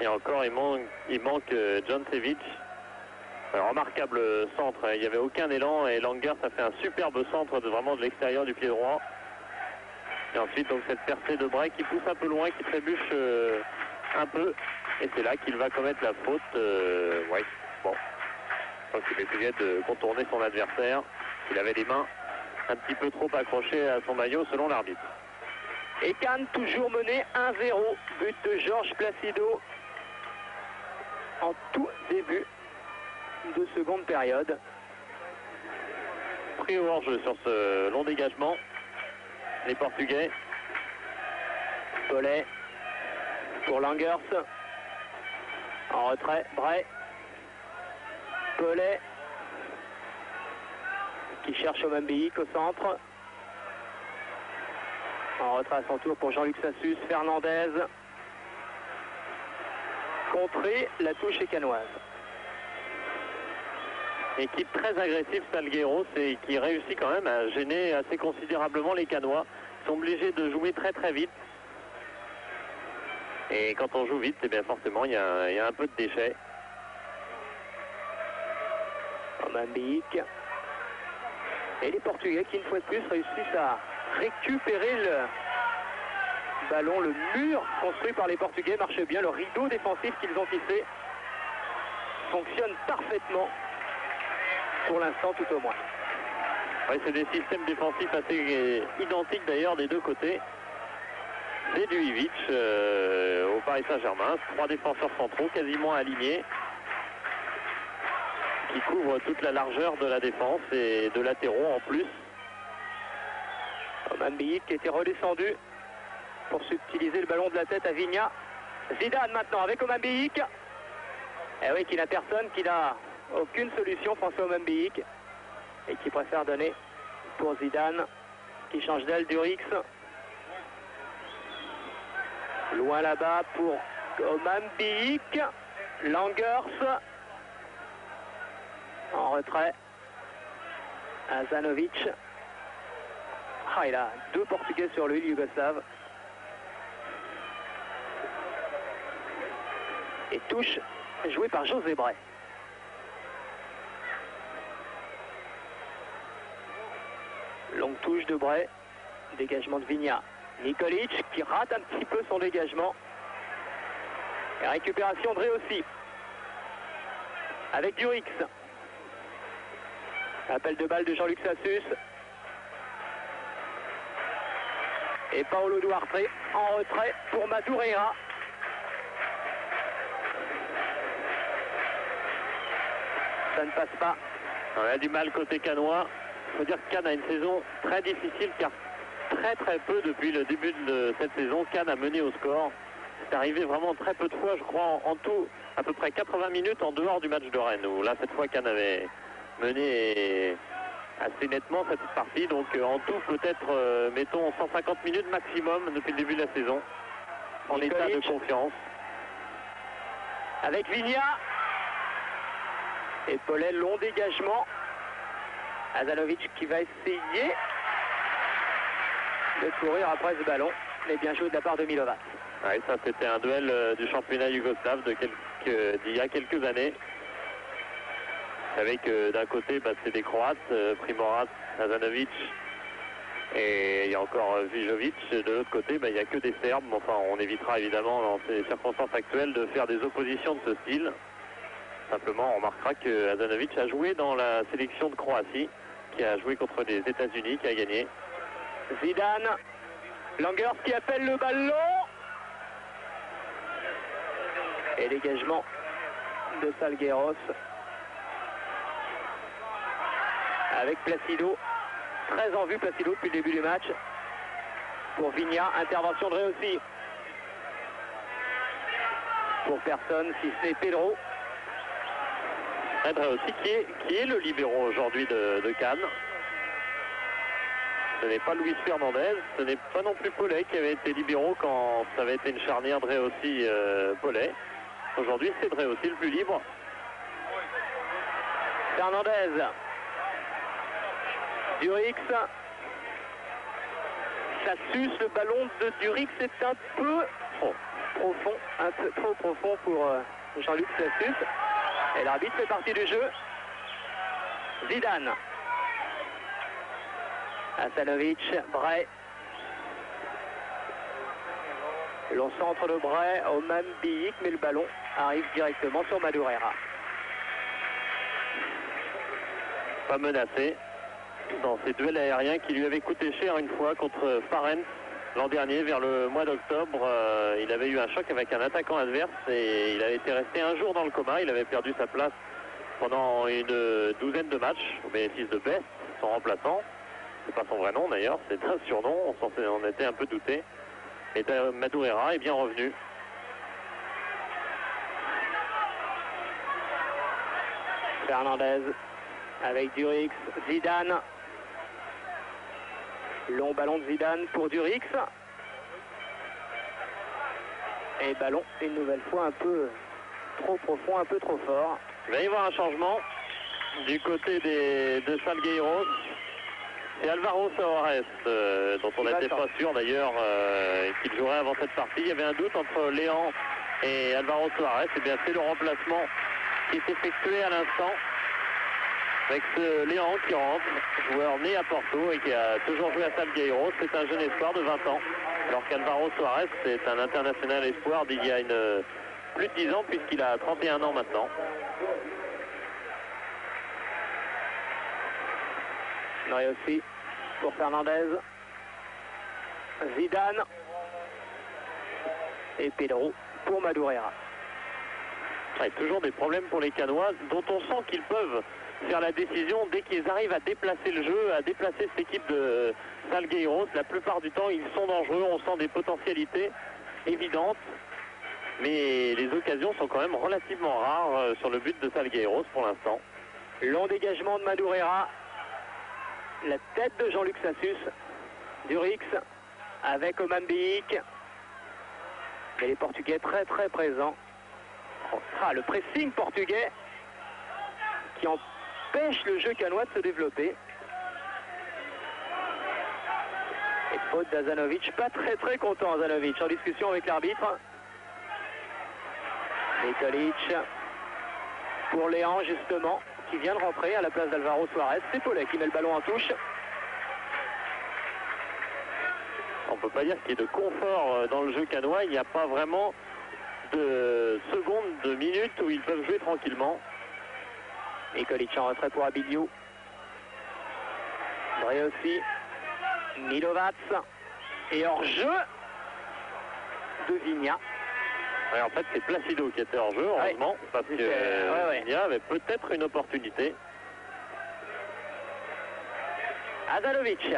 Et encore il manque John Cevic. Un remarquable centre, il n'y avait aucun élan et Langers a fait un superbe centre vraiment de l'extérieur du pied droit. Et ensuite donc cette percée de Bray qui pousse un peu loin, qui trébuche un peu. Et c'est là qu'il va commettre la faute. Ouais, bon. Je pense qu'il essayait de contourner son adversaire. Il avait les mains un petit peu trop accroché à son maillot selon l'arbitre. Et Cannes toujours mené 1-0, but de Georges Placido en tout début de seconde période. Pris au hors-jeu sur ce long dégagement, les Portugais. Paulet pour Langers, en retrait, Bray. Paulet qui cherche Omambiik au centre. En retrait à son tour pour Jean-Luc Sassus. Fernandez. Contré, la touche est canoise. Équipe très agressive Salgueiros et qui réussit quand même à gêner assez considérablement les Canois. Ils sont obligés de jouer très vite. Et quand on joue vite, eh bien forcément il y a un peu de déchets. Omambiik. Et les Portugais qui, une fois de plus, réussissent à récupérer le ballon. Le mur construit par les Portugais marche bien. Le rideau défensif qu'ils ont tissé fonctionne parfaitement. Pour l'instant, tout au moins. Ouais, c'est des systèmes défensifs assez identiques d'ailleurs des deux côtés. C'est du Ivic au Paris Saint-Germain. 3 défenseurs centraux quasiment alignés, qui couvrent toute la largeur de la défense et de latéraux en plus. Omambiik qui était redescendu pour subtiliser le ballon de la tête à Vigna. Zidane maintenant avec Omambiik. Eh oui, qui n'a personne, qui n'a aucune solution, François Omambiik, et qui préfère donner pour Zidane, qui change d'aile, Durix. Loin là-bas pour Omambiik. Langers. En retrait. Azanovic. Ah, il a 2 Portugais sur lui, le Yougoslave. Et touche jouée par José Bray. Longue touche de Bray. Dégagement de Vigna. Nikolic qui rate un petit peu son dégagement. Et récupération de Ré aussi. Avec Durix. Appel de balle de Jean-Luc Sassus. Et Paulo Duarte en retrait pour Madureira. Ça ne passe pas. On a du mal côté canois. Il faut dire que Cannes a une saison très difficile car très peu depuis le début de cette saison, Cannes a mené au score. C'est arrivé vraiment très peu de fois, je crois, en tout, à peu près 80 minutes en dehors du match de Rennes, où là, cette fois, Cannes avait mené assez nettement cette partie. Donc, en tout, peut-être, mettons, 150 minutes maximum depuis le début de la saison, en état de confiance. Avec Vigna. Et Paulet, long dégagement. Azanovic qui va essayer de courir après ce ballon, mais bien joué de la part de Milovac. Ouais, ça c'était un duel du championnat yougoslave d'il y a quelques années. Vous savez que d'un côté c'est des Croates, Primorac, Azanovic, et il y a encore Vijovic. De l'autre côté il n'y a que des Serbes. Enfin, on évitera évidemment dans ces circonstances actuelles de faire des oppositions de ce style. Simplement on remarquera que Azanovic a joué dans la sélection de Croatie, qui a joué contre les États-Unis, qui a gagné. Zidane, Langers qui appelle le ballon. Et dégagement de Salgueiros avec Placido. Très en vue Placido depuis le début du match. Pour Vigna, intervention de Réussi. Pour personne, si ce n'est Pedro. Réussi qui est le libéro aujourd'hui de Cannes. Ce n'est pas Luis Fernandez, ce n'est pas non plus Paulet qui avait été libéraux quand ça avait été une charnière Dreossi-Paulet. Aujourd'hui, c'est Dreossi le plus libre. Fernandez. Durix. Ça suce le ballon de Durix, c'est un peu profond, un peu trop profond pour Jean-Luc Sassus. Et l'arbitre fait partie du jeu. Zidane. Hasanovic, Bray. Long centre de Bray, Oman Biyik, mais le ballon arrive directement sur Madureira. Pas menacé dans ces duels aériens qui lui avaient coûté cher une fois contre Farennes l'an dernier, vers le mois d'octobre. Il avait eu un choc avec un attaquant adverse et il avait été resté un jour dans le coma. Il avait perdu sa place pendant une douzaine de matchs au bénéfice de Best, son remplaçant. C'est pas son vrai nom d'ailleurs, c'est un surnom, on était un peu douté. Et Madureira est bien revenu. Fernandez avec Durix, Zidane. Long ballon de Zidane pour Durix. Et ballon une nouvelle fois un peu trop profond, un peu trop fort. Il va y avoir un changement du côté de Salgueiros. C'est Alvaro Soares, dont on n'était pas sûr d'ailleurs qu'il jouerait avant cette partie. Il y avait un doute entre Léan et Alvaro Soares. Et bien c'est le remplacement qui est effectué à l'instant avec ce Léan qui rentre, joueur né à Porto et qui a toujours joué à Salgueiros. C'est un jeune espoir de 20 ans, alors qu'Alvaro Soares c'est un international espoir d'il y a plus de 10 ans puisqu'il a 31 ans maintenant. Aussi pour Fernandez, Zidane et Pedro pour Madureira. Toujours des problèmes pour les Canois, dont on sent qu'ils peuvent faire la décision dès qu'ils arrivent à déplacer le jeu, à déplacer cette équipe de Salgueiros. La plupart du temps, ils sont dangereux, on sent des potentialités évidentes, mais les occasions sont quand même relativement rares sur le but de Salgueiros pour l'instant. Long dégagement de Madureira. La tête de Jean-Luc Sassus. Durix avec Oman Biyik. Et les Portugais très très présents. Le pressing portugais qui empêche le jeu canois de se développer. Et faute d'Azanovic, pas très très content Azanovic, en discussion avec l'arbitre. Nikolic pour Léan justement, qui vient de rentrer à la place d'Alvaro Soares. C'est Paulet qui met le ballon en touche. On ne peut pas dire qu'il y ait de confort dans le jeu canois. Il n'y a pas vraiment de secondes, de minutes où ils peuvent jouer tranquillement. Nikolic en retrait pour Abilio. Dreossi, Milovac et hors-jeu de Vigna. Ouais, en fait, c'est Placido qui était hors-jeu, heureusement, parce que Vigna avait peut-être une opportunité. Azanovic.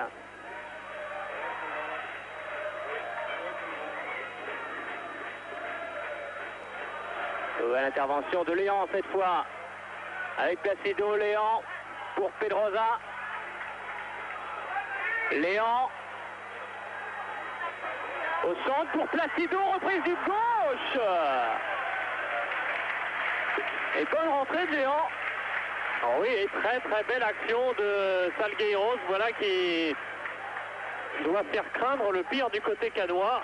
Nouvelle intervention de Léan cette fois. Avec Placido, Léan pour Pedrosa. Léan. Au centre pour Placido, reprise du gauche. Et bonne rentrée de Léan. Oh oui, et très très belle action de Salgueiros, voilà qui doit faire craindre le pire du côté canois.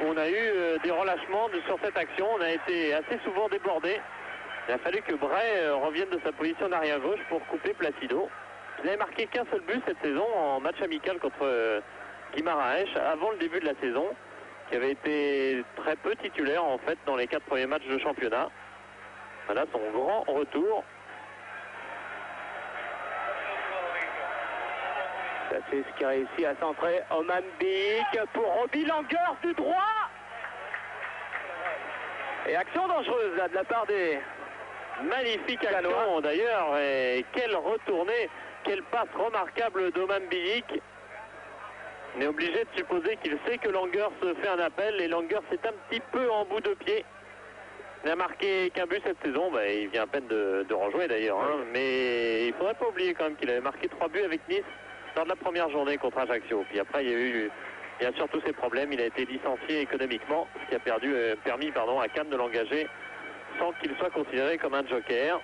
On a eu des relâchements sur cette action, on a été assez souvent débordé. Il a fallu que Bray revienne de sa position d'arrière gauche pour couper Placido. Il n'avait marqué qu'un seul but cette saison en match amical contre Guimaraes avant le début de la saison, qui avait été très peu titulaire en fait dans les 4 premiers matchs de championnat. Voilà son grand retour. C'est ce qui réussit à centrer Oman Bik pour Robbie Langers du droit. Et action dangereuse là de la part des magnifique action d'ailleurs. Et quelle retournée, quelle passe remarquable d'Oman Bik. On est obligé de supposer qu'il sait que Langers fait un appel et Langers est un petit peu en bout de pied. Il n'a marqué qu'un but cette saison, il vient à peine de rejouer d'ailleurs. Hein. Mais il ne faudrait pas oublier quand même qu'il avait marqué 3 buts avec Nice lors de la première journée contre Ajaccio. Puis après, il y a eu bien sûr tous ces problèmes. Il a été licencié économiquement, ce qui a permis à Cannes de l'engager sans qu'il soit considéré comme un joker.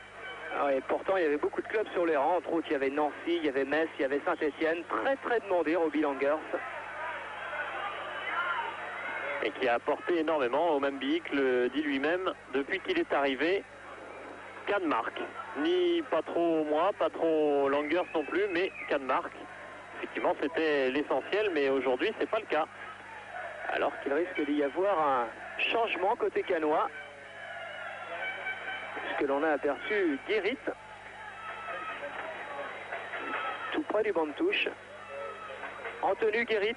Et pourtant, il y avait beaucoup de clubs sur les rangs. Entre autres, il y avait Nancy, il y avait Metz, il y avait Saint-Etienne. Très très demandé, Robbie Langers. Et qui a apporté énormément. Oman Bik le dit lui-même, depuis qu'il est arrivé, Cannes marque. Ni pas trop moi, pas trop Langers non plus, mais Cannes marque. Effectivement, c'était l'essentiel, mais aujourd'hui, c'est pas le cas. Alors qu'il risque d'y avoir un changement côté canois. Puisque l'on a aperçu Guérit, tout près du banc de touche. En tenue Guérit,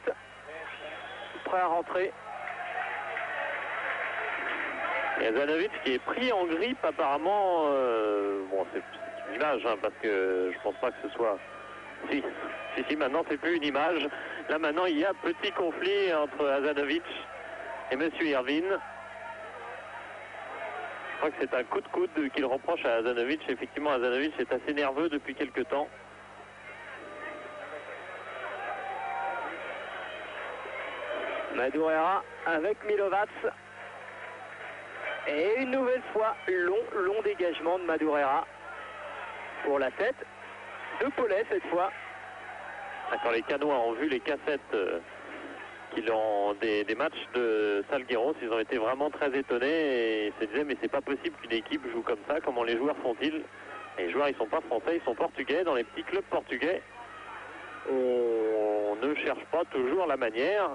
prêt à rentrer. Et Zanovic qui est pris en grippe apparemment, c'est une image hein, parce que je pense pas que ce soit... Si, maintenant c'est plus une image. Là maintenant il y a un petit conflit entre Azanovic et Monsieur Irvine. Je crois que c'est un coup de coude qu'il reproche à Azanovic. Effectivement, Azanovic est assez nerveux depuis quelques temps. Madureira avec Milovac. Et une nouvelle fois, long dégagement de Madureira pour la tête de Paulet cette fois. Quand les Canois ont vu les cassettes des matchs de Salgueiros, ils ont été vraiment très étonnés et se disaient mais c'est pas possible qu'une équipe joue comme ça, comment les joueurs font-ils? Les joueurs ils sont pas français, ils sont portugais, dans les petits clubs portugais on ne cherche pas toujours la manière.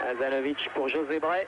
Azanovic pour José Bray.